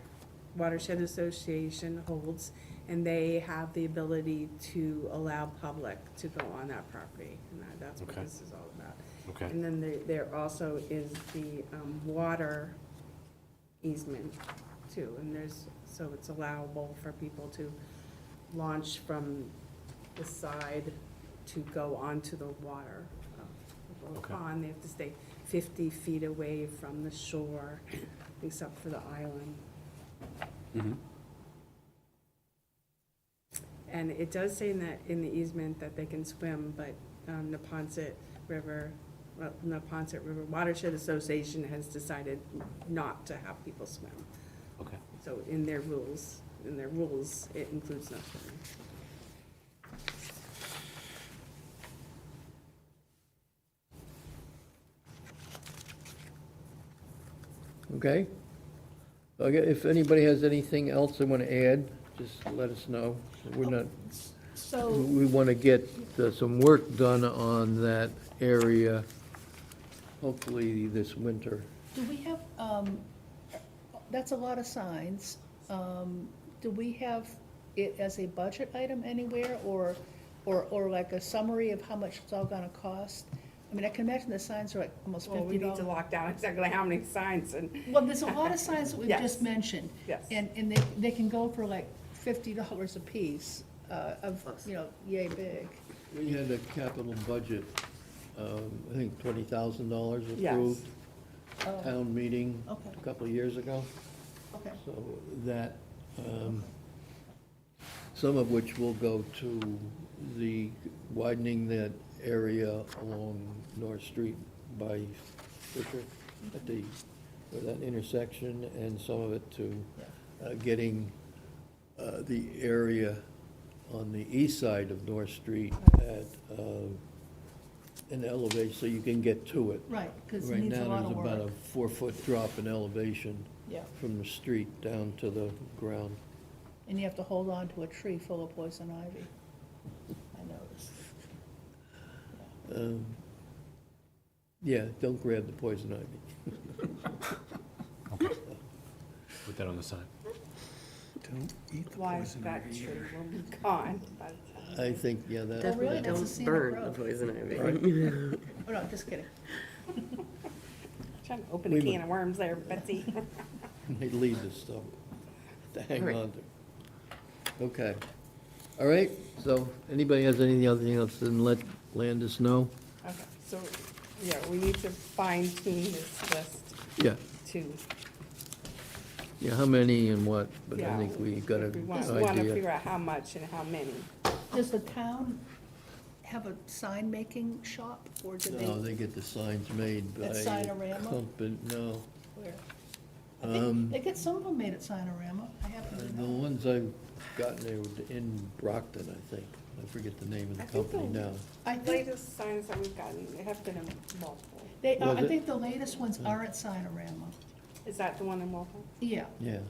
Watershed Association holds, and they have the ability to allow public to go on that property, and that's what
Okay.
this is all about.
Okay.
And then there also is the water easement too, and so it's allowable for people to launch from the side to go onto the water of the
Okay.
pond. They have to stay 50 feet away from the shore, except for the island.
Mhm.
And it does say in the easement that they can swim, but Neponset River Watershed Association has decided not to have people swim.
Okay.
So in their rules, it includes no swimming.
Okay? Okay, if anybody has anything else they want to add, just let us know. We're not,
so,
we want to get some work done on that area, hopefully this winter.
do we have, that's a lot of signs. Do we have it as a budget item anywhere, or like a summary of how much it's all gonna cost? I mean, I can imagine the signs are like almost
Well, we need to
$50.
lock down exactly how many signs and,
Well, there's a lot of signs that we've
Yes.
just mentioned.
yes.
And they can go for like $50 a piece, of, yay big.
We had a capital budget, I think $20,000
Yes.
approved,
Oh,
town meeting
Okay.
a couple of years ago.
okay,
So that, some of which will go to the widening that area along North Street by Fisher at where that intersection, and some of it to getting the area on the east side of North Street at an elevation, so you can get to it.
right, because it
Right
needs a
now,
lot
there's
of
about
work.
a 4-foot drop in elevation
Yeah,
from the street down to the ground.
And you have to hold on to a tree full of poison ivy. I noticed.
Yeah, don't grab the poison ivy.
Put that on the sign.
Don't eat the
Why
poison
that
ivy.
tree will be gone by the time.
I think, yeah, that.
Oh, really?
that-
That's a
Don't
scenic
burn the
road.
poison ivy.
Oh, no, just kidding.
Trying to open a
Wait a
can
minute.
of worms there, Betsy.
They leave this stuff to hang
Right.
on to. Okay. All right, so anybody has anything else, then let Landis know.
Okay, so, yeah, we need to fine tune this list
Yeah,
to,
yeah, how many and what, but I
yeah.
think we got
if we
an
want to figure
idea.
out how much and how many.
Does the town have a sign-making shop, or do they?
No, they get the signs made by.
At Signorama?
No,
Where? I think
Um,
they get some of them made at Signorama. I happen to
the
know.
ones I've gotten, they were in Brockton, I think. I forget the name of the
I think
company
the-
now.
I think
Latest signs that we've gotten, they have been in Walpole.
they,
Was
I
it?
think the latest ones are at Signorama.
Is that the one in Walpole?
Yeah,
Yeah,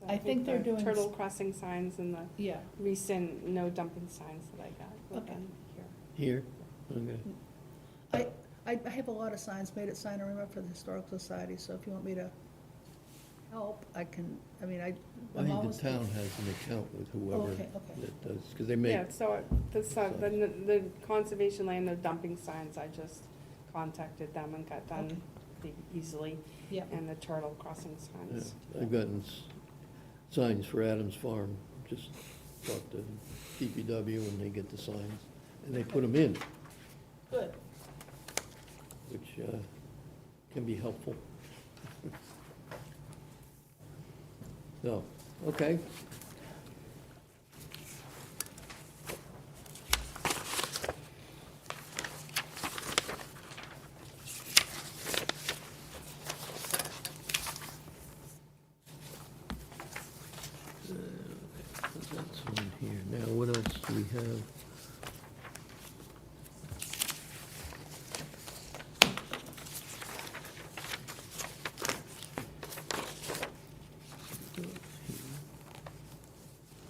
I think they're
the
doing-
Turtle crossing signs and the
yeah.
recent no dumping signs that I got were
Okay.
done
here,
here.
okay.
I have a lot of signs made at Signorama for the Historical Society, so if you want me to help, I can, I mean,
I
I'm
think
always.
the town has an account with whoever
Okay, okay.
that does, because they make,
Yeah, so the conservation land, no dumping signs, I just contacted them and got done pretty easily.
Yeah.
And the turtle crossing
yeah,
signs.
I've gotten signs for Adams Farm, just talk to DPW and they get the signs, and they put them in,
Good.
which can be helpful. So, okay. That's on here. Now, what else do we have?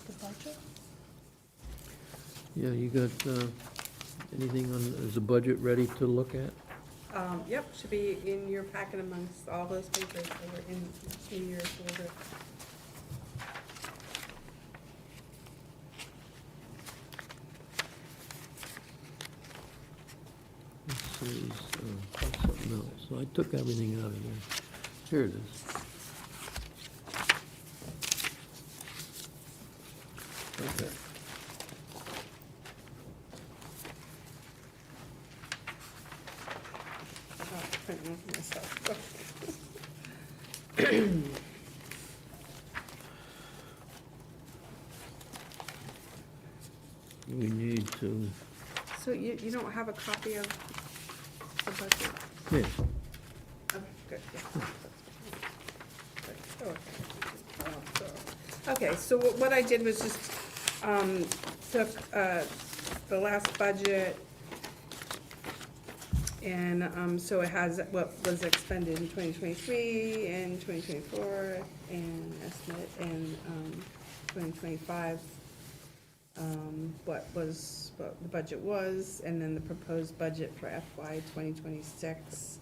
The budget?
Yeah, you got anything on, is the budget ready to look at?
Yep, should be in your packet amongst all those papers that were in your folder.
This is something else. So I took everything out of there. Here it is. Okay.
Oh, printing myself.
We need to,
So you don't have a copy of the budget?
yeah,
Okay, good, yeah. Good, okay, so what I did was just, took, the last budget, and, so it has what was expended in 2023 and 2024, and estimate in, 2025, what the budget was, and then the proposed budget for FY 2026.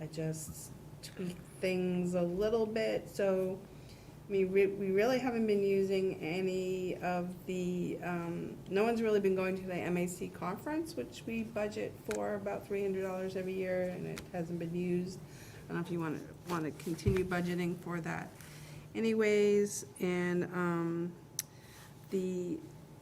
I just tweaked things a little bit, so, I mean, we really haven't been using any of the, no one's really been going to the MAC conference, which we budget for about $300 every year, and it hasn't been used. I don't know if you want to continue budgeting for that anyways, and, the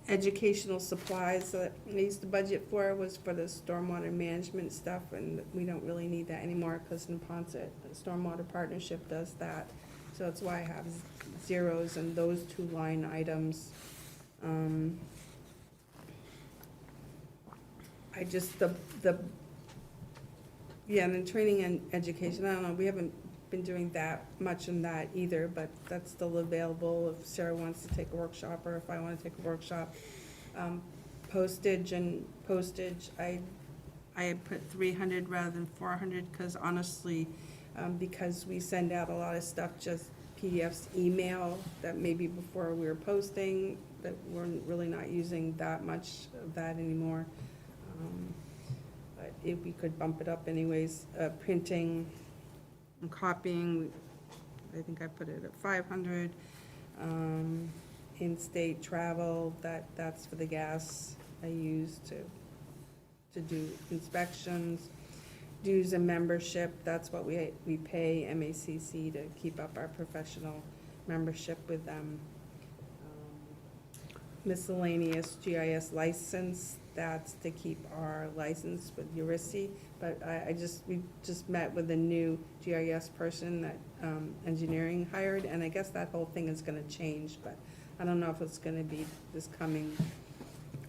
educational supplies that I used to budget for was for the stormwater management stuff, and we don't really need that anymore because Neponset Stormwater Partnership does that. So that's why I have zeros in those two line items. I just, yeah, and then training and education, I don't know, we haven't been doing that much in that either, but that's still available if Sarah wants to take a workshop or if I want to take a workshop. Postage, I had put 300 rather than 400, because honestly, because we send out a lot of stuff just PDFs email that maybe before we were posting, that we're really not using that much of that anymore. But if we could bump it up anyways, printing and copying, I think I put it at 500. In-state travel, that's for the gas I use to do inspections. Dues and membership, that's what we pay MACC to keep up our professional membership with them. Miscellaneous GIS license, that's to keep our license with Eurissi. But we just met with a new GIS person that engineering hired, and I guess that whole thing is gonna change, but I don't know if it's gonna be this coming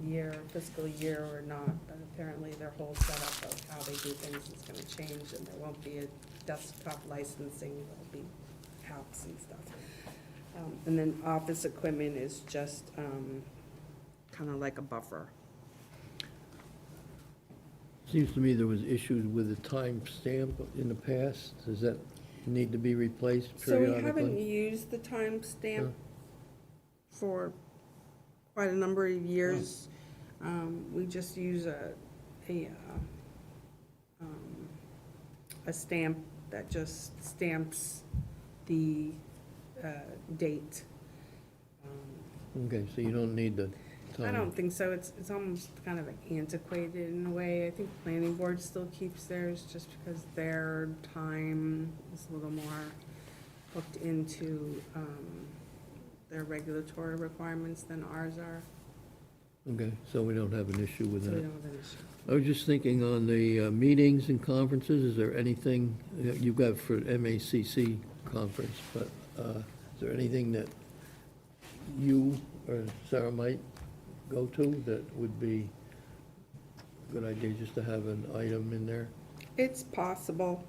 year, fiscal year or not, but apparently their whole setup of how they do things is gonna change, and there won't be a desktop licensing, there'll be apps and stuff. And then office equipment is just kind of like a buffer.
Seems to me there was issues with the time stamp in the past. Does that need to be replaced
So we haven't
periodically?
used the timestamp for quite a number of years. We just use a stamp that just stamps the date.
Okay, so you don't need the
I
time.
don't think so. It's almost kind of antiquated in a way. I think planning board still keeps theirs just because their time is a little more hooked into their regulatory requirements than ours are.
Okay, so we don't have an issue with
So we
that.
don't have an issue.
I was just thinking on the meetings and conferences, is there anything that you've got for MACC conference, but is there anything that you or Sarah might go to that would be a good idea just to have an item in there?
It's possible.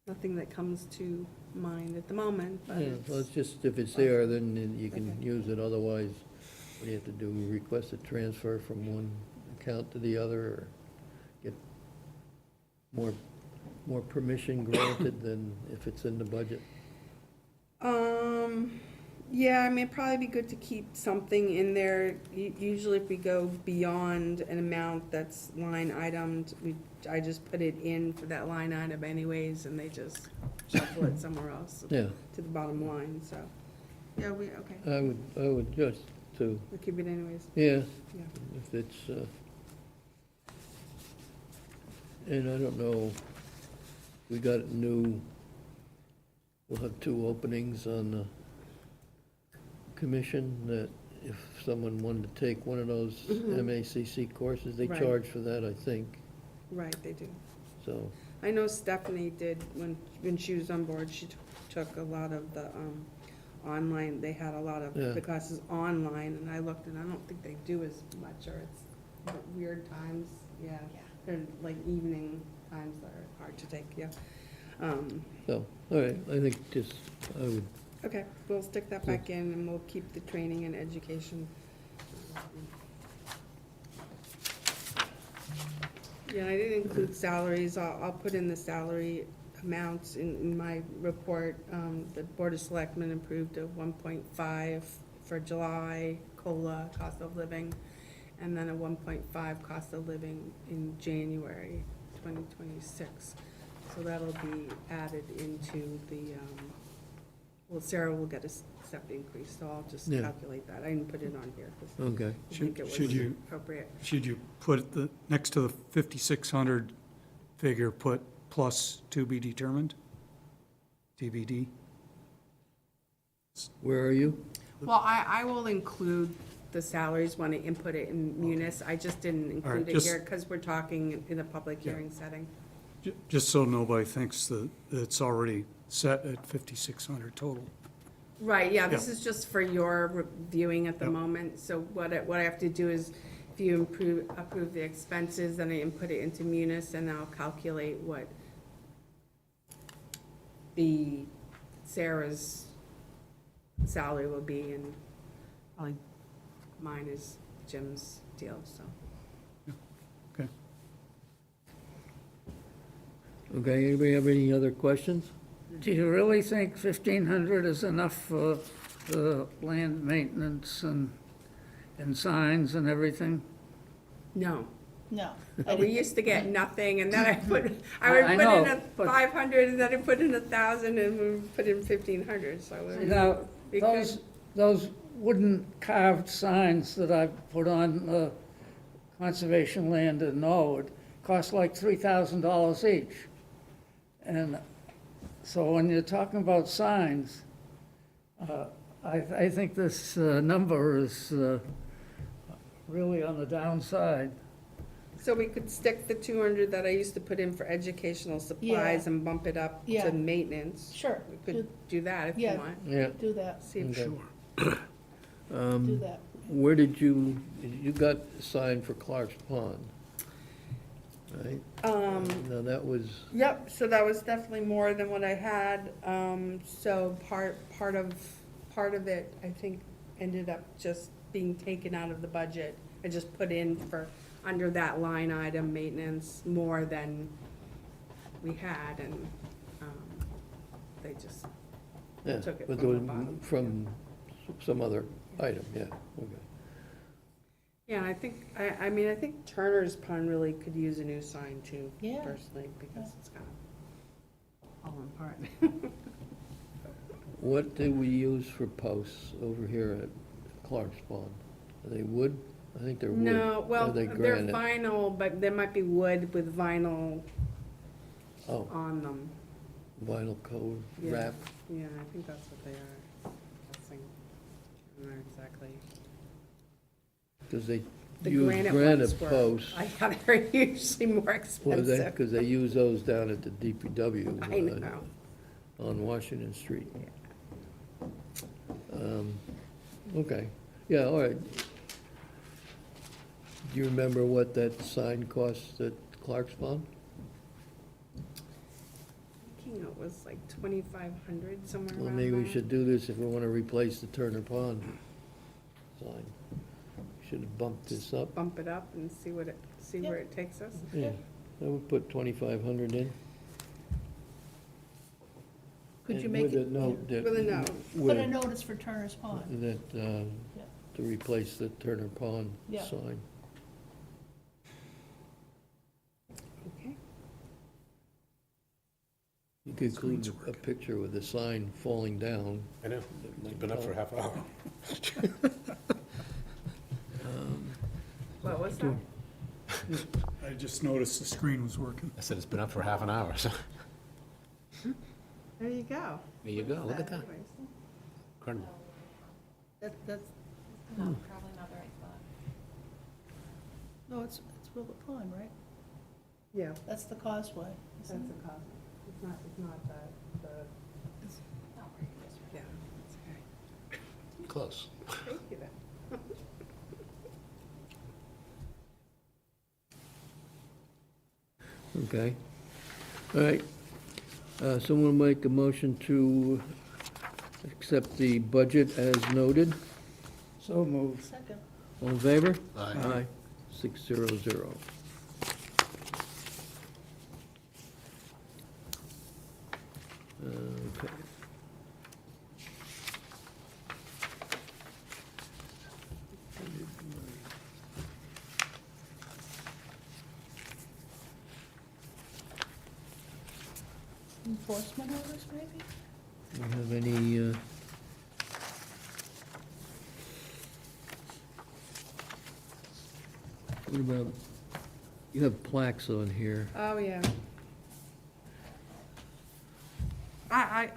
Nothing that comes to mind at the moment, but
Yeah, well, it's
it's,
just, if it's there, then you can use it, otherwise, what do you have to do, request a transfer from one account to the other, or get more permission granted than if it's in the budget?
yeah, I mean, it'd probably be good to keep something in there. Usually if we go beyond an amount that's line itemed, I just put it in for that line item anyways, and they just shuffle it somewhere else
Yeah,
to the bottom line, so. Yeah, okay,
I would just to,
we'll keep it anyways,
yeah,
yeah.
if it's, and I don't know, we got new, we'll have 2 openings on the commission, that if someone wanted to take one of those MACC courses, they
Right.
charge for that, I think,
Right, they do.
so.
I know Stephanie did, when she was on board, she took a lot of the online, they had a lot of
Yeah.
the classes online, and I looked, and I don't think they do as much, or it's weird times, yeah. They're like evening times that are hard to take, yeah.
So, all right, I think just, I would,
Okay, we'll stick that back in, and we'll keep the training and education. Yeah, I didn't include salaries. I'll put in the salary amounts in my report. The Board of Selectmen approved a 1.5 for July COLA, cost of living, and then a 1.5 cost of living in January 2026. So that'll be added into the, well, Sarah will get a step increase, so I'll just
Yeah.
calculate that. I didn't put it on here because
okay,
I think it
Should
was
you-
appropriate.
Should you put the, next to the 5,600 figure, put plus to be determined? TBD?
where are you?
Well, I will include the salaries when I input it in Munis. I just didn't include it
just-
here because we're talking in a public
Yeah.
hearing setting.
Just so nobody thinks that it's already set at 5,600 total.
Right, yeah, this is just for your reviewing at the
Yep.
moment. So what I have to do is, if you approve the expenses, then I input it into Munis, and I'll calculate what the Sarah's salary will be, and probably mine is Jim's deal, so.
Okay, anybody have any other questions?
Do you really think 1,500 is enough for the land maintenance and signs and everything?
No.
No.
We used to get nothing, and then I would
I
put in
know,
a
but-
500, and then I put in 1,000, and we would put in 1,500, so.
Now,
we
those wooden carved signs that I put on conservation land in Norwood cost like $3,000 each. And so when you're talking about signs, I think this number is really on the downside.
So we could stick the 200 that I used to put in for educational supplies
Yeah.
and bump it up
Yeah.
to maintenance.
Sure,
We could do that if you
Yeah.
want.
Yeah.
do that,
See if
Okay.
do that.
Where did you got signed for Clark's Pond, right? Now, that was,
Yep, so that was definitely more than what I had. So part of it, I think, ended up just being taken out of the budget. I just put in for, under that line item, maintenance, more than we had, and they just
yeah,
took it
but
from
there
the
was
bottom.
from some other item, yeah, okay.
Yeah, and I think, I mean, I think Turner's Pond really could use a new sign too,
Yeah.
personally, because it's kind of falling apart.
What do we use for posts over here at Clark's Pond? Are they wood? I think they're wood.
No,
Or
well,
are they
they're
granite?
vinyl, but there might be wood with vinyl
Oh,
on them.
vinyl coat
Yeah.
wrap.
Yeah, I think that's what they are. Guessing. I don't know exactly.
Because they
The
use
granite
granite
ones were,
posts.
I thought they were usually more
Well,
expensive.
because they use those down at the DPW.
I know.
On Washington Street. Okay, yeah, all right. Do you remember what that sign cost at Clark's Pond?
I think it was like 2,500, somewhere
Well,
around
maybe we
there.
should do this if we want to replace the Turner Pond sign. Should have bumped this up.
Bump it up and see what it, see
Yeah.
where it takes us.
Yeah, I would put 2,500 in.
Could you
And
make
with a
it,
note that.
With a note.
put a
with-
notice for Turner's Pond?
That,
Yeah.
to replace the Turner Pond
Yeah.
sign.
Okay.
You could include a picture with the sign falling down.
I know, it's been up for half an hour.
What was that?
I just noticed the screen was working.
I said it's been up for half an hour, so,
There you go.
there you go, look at that.
Anyways.
Incredible.
That's,
No, probably not the right spot.
no, it's Wilbur Pond, right?
Yeah,
That's the causeway.
that's
isn't
the
it?
cost. It's not the,
No, we're just
yeah, that's okay.
Close.
Thank you then.
Okay. All right. Someone make a motion to accept the budget as noted.
So moved.
Second.
All in favor?
Aye.
Aye. 600. Okay.
Enforcement orders, maybe?
Do you have any, what about, you have plaques on here.
Oh, yeah.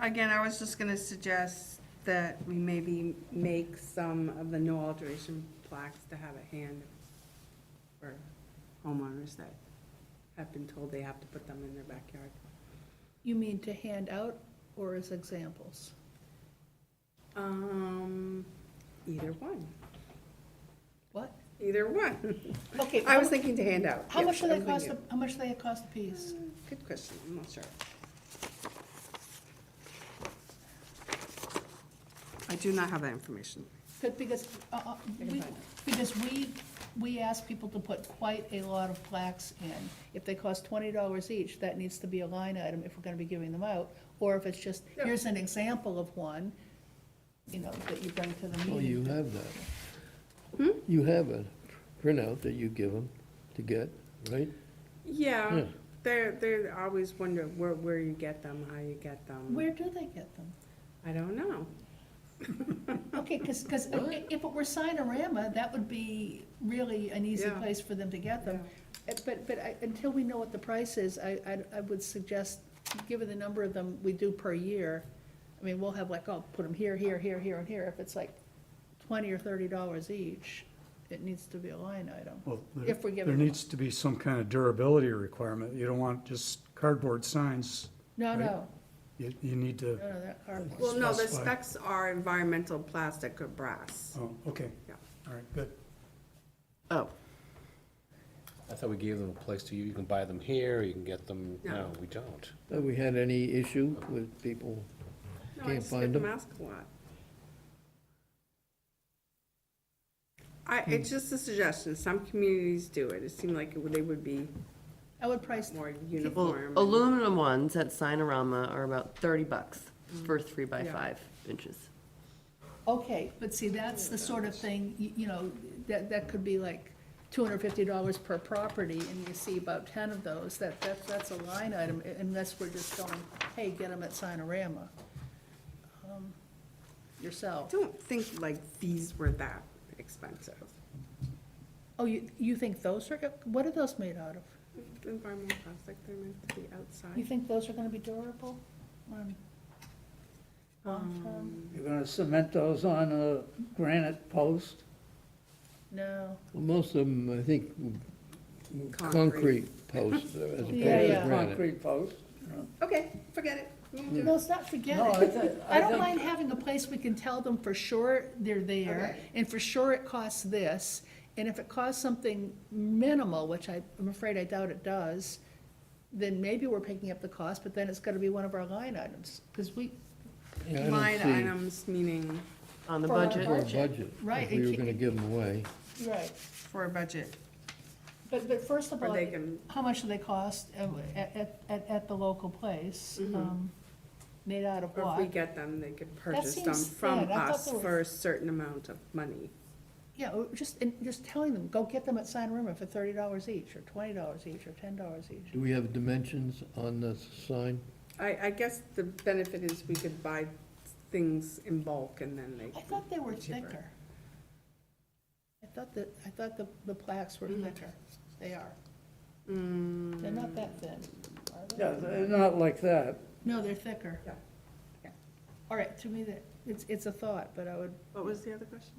Again, I was just gonna suggest that we maybe make some of the no alteration plaques to have a hand for homeowners that have been told they have to put them in their backyard.
You mean to hand out or as examples?
Either one,
What?
either one.
Okay.
I was thinking to hand out.
How much
yes,
do
I
they
was
cost,
thinking.
how much do they cost a piece?
Good question, I'm not sure. I do not have that information.
Because,
can
we,
find it.
because we we ask people to put quite a lot of plaques in. If they cost $20 each, that needs to be a line item if we're gonna be giving them out. Or if it's just, here's an example of one, you know, that you bring to the meeting.
Oh, you have that. You have a printout that you give them to get, right?
Yeah,
Yeah.
they're always wonder where you get them, how you get them.
Where do they get them?
I don't know.
Okay, because if it were Sinorama, that would be really an easy
Yeah.
place for them to get them. But until we know what the price is, I would suggest, given the number of them we do per year, I mean, we'll have like, oh, put them here, here, here, here, and here. If it's like $20 or $30 each, it needs to be a line item.
Well,
If we're
there
giving them-
needs to be some kind of durability requirement. You don't want just cardboard signs.
No,
Right.
no,
You need to,
no, that cardboard.
Well, no, the
Specify.
specs are environmental plastic or brass.
oh, okay.
Yeah.
All right, good.
Oh.
I thought we gave them a place to, you can buy them here, you can get them,
No.
no, we don't.
Have we had any issue with people?
No, I
Can't
just get
find
them
them?
asked a lot. It's just a suggestion. Some communities do it. It seemed like they would be
I would price,
more
Well,
uniform.
aluminum ones at Sinorama are about $30 for 3x5 inches.
okay, but see, that's the sort of thing, you know, that could be like $250 per property, and you see about 10 of those, that's a line item, unless we're just going, hey, get them at Sinorama.
I
Yourself.
don't think like these were that expensive.
Oh, you think those are, what are those made out of?
Environmental plastic, they're meant to be
You
outside.
think those are gonna be durable? Long-term?
You're gonna cement those on a granite post?
No.
Well, most of them, I think, concrete posts as opposed
Yeah,
to
yeah.
granite.
Concrete post?
Okay, forget it.
No, it's not forget
No,
it. I don't
think-
mind having a place we can tell them for sure they're there,
Okay.
and for sure it costs this, and if it costs something minimal, which I'm afraid I doubt it does, then maybe we're picking up the cost, but then it's gotta be one of our line items, because we,
Yeah, I don't
Line
see-
items, meaning
On the
For our
budget,
For a
Budget.
budget,
Right,
if we
it
were
ca-
gonna give them away.
right,
for a budget,
but first of
or
all,
they can,
how much do they cost at the local place?
Mhm.
Made out of
or if we
what?
get them, they could purchase them
seems
from
thin. I thought
us
they were-
for a certain amount of money.
Yeah, or just telling them, go get them at Sinorama for $30 each, or $20 each, or $10 each.
Do we have dimensions on the sign?
I guess the benefit is we could buy things in bulk and then they.
I thought they were
cheaper.
thicker. I thought the plaques were thicker. They are.
Mm,
They're not that thin, are they?
Yeah, they're not like that.
No, they're thicker.
Yeah. Yeah.
All right, to me, it's a thought, but I would,
What was the other question?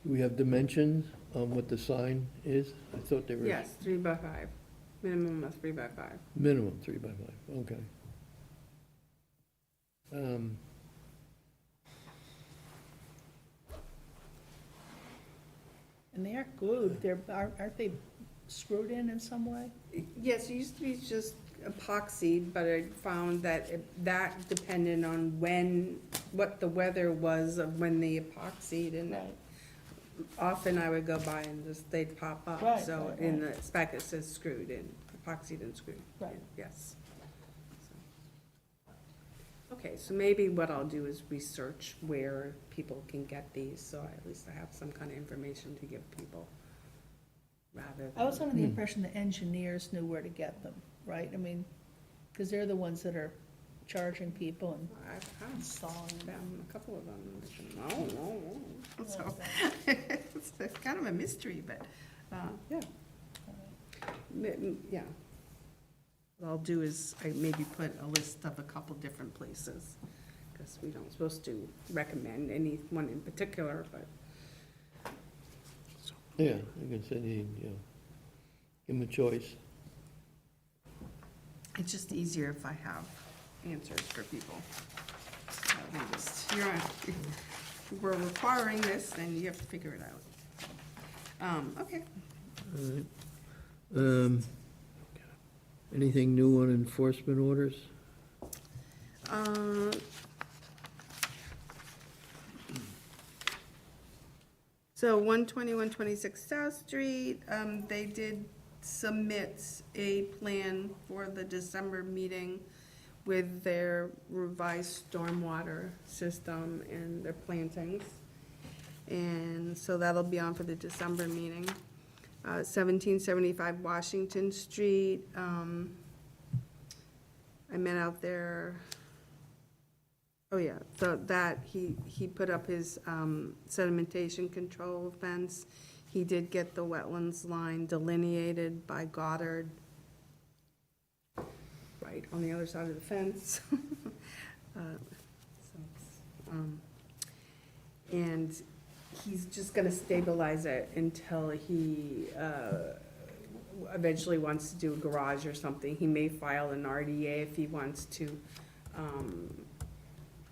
Do we have dimensions on what the sign is? I thought they were
Yes, 3x5, minimum of 3x5.
minimum 3x5, okay.
and they are glued, aren't they screwed in some way?
Yes, it used to be just epoxied, but I found that that depended on what the weather was of when they epoxied, and often I would go by and just, they'd pop up.
Right,
So
right,
in the spec, it says screwed in, epoxied and screwed.
Right.
Yes. Okay, so maybe what I'll do is research where people can get these, so at least I have some kind of information to give people, rather
I was
than.
under the impression the engineers knew where to get them, right? I mean, because they're the ones that are charging people and
I've had
installing them.
them, a couple of them, so, it's kind of a mystery, but, yeah. Yeah. What I'll do is I maybe put a list of a couple different places, because we don't supposed to recommend any one in particular, but.
Yeah, I can send you, give them a choice.
It's just easier if I have answers for people. Rather than just, if we're requiring this, then you have to figure it out. Okay.
All right. Anything new on enforcement orders?
So 126 South Street, they did submit a plan for the December meeting with their revised stormwater system and their plantings. And so that'll be on for the December meeting. 1775 Washington Street, I met out there. Oh, yeah, so that, he put up his sedimentation control fence. He did get the wetlands line delineated by Goddard, right on the other side of the fence. And he's just gonna stabilize it until he eventually wants to do a garage or something. He may file an RDA if he wants to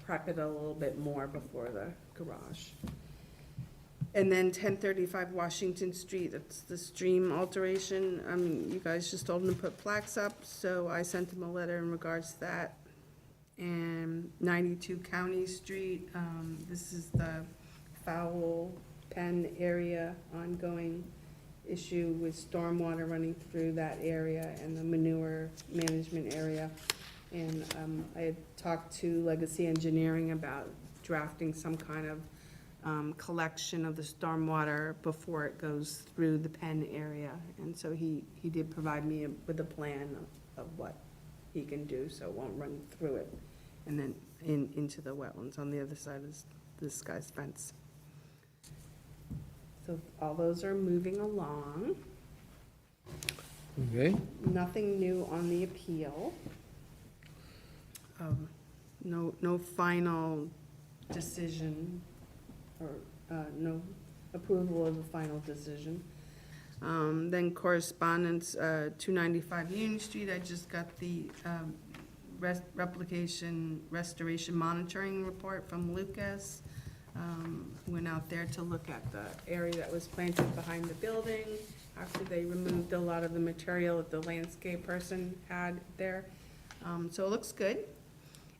prep it a little bit more before the garage. And then 1035 Washington Street, that's the stream alteration. You guys just told him to put plaques up, so I sent him a letter in regards to that. And 92 County Street, this is the foul pen area, ongoing issue with stormwater running through that area and the manure management area. And I had talked to Legacy Engineering about drafting some kind of collection of the stormwater before it goes through the pen area. And so he did provide me with a plan of what he can do, so it won't run through it. And then into the wetlands on the other side of this guy's fence. So all those are moving along.
Okay,
Nothing new on the appeal. No final decision or no approval of a final decision. Then correspondence, 295 Union Street, I just got the restoration monitoring report from Lucas. Went out there to look at the area that was planted behind the building after they removed a lot of the material that the landscape person had there. So it looks good,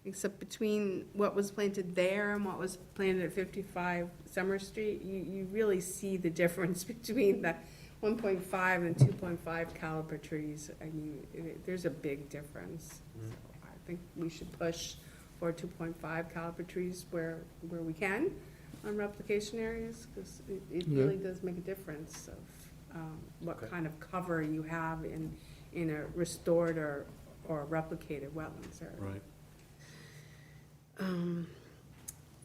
except between what was planted there and what was planted at 55 Summer Street, you really see the difference between the 1.5 and 2.5 caliber trees. I mean, there's a big difference. So I think we should push for 2.5 caliber trees where we can on replication areas, because it
Yeah.
really does make a difference of what
Okay.
kind of cover you have in a restored or replicated wetlands area.
Right.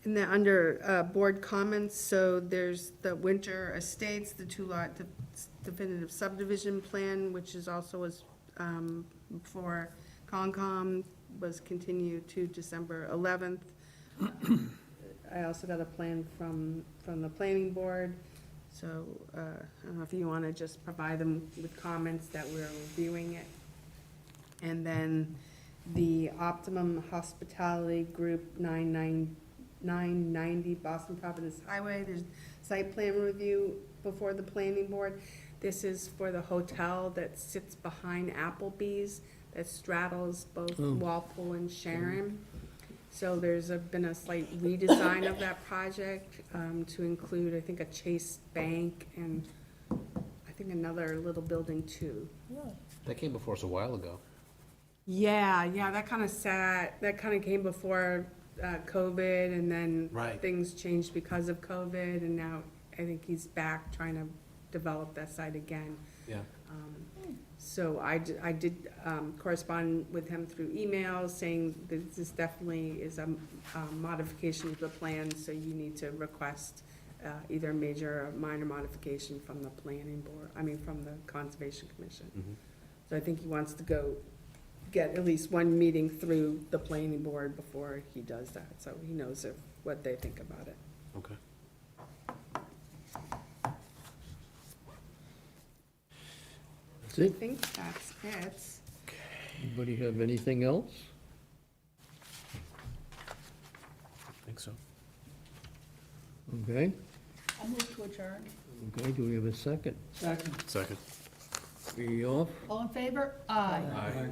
And then under board comments, so there's the Winter Estates, the two-lot definitive subdivision plan, which is also was for Concom, was continued to December 11th. I also got a plan from the planning board, so I don't know if you want to just provide them with comments that we're reviewing it. And then the Optimum Hospitality Group 990 Boston Providence Highway, there's site plan review before the planning board. This is for the hotel that sits behind Applebee's, that straddles both Walpole and Sharon. So there's been a slight redesign of that project to include, I think, a Chase Bank and I think another little building too.
That came before us a while ago.
Yeah, that kind of came before COVID, and then
Right.
things changed because of COVID, and now I think he's back trying to develop that site again.
Yeah.
So I did correspond with him through emails saying that this definitely is a modification of the plan, so you need to request either a major or minor modification from the planning board, from the Conservation Commission.
Mhm.
So I think he wants to go get at least one meeting through the planning board before he does that, so he knows what they think about it.
Okay.
that's
I
it.
think that's it.
Anybody have anything else?
I think so.
Okay,
I'll move to adjourn.
okay, do we have a second?
Second.
Second.
Are you off?
All in favor? Aye.
Aye.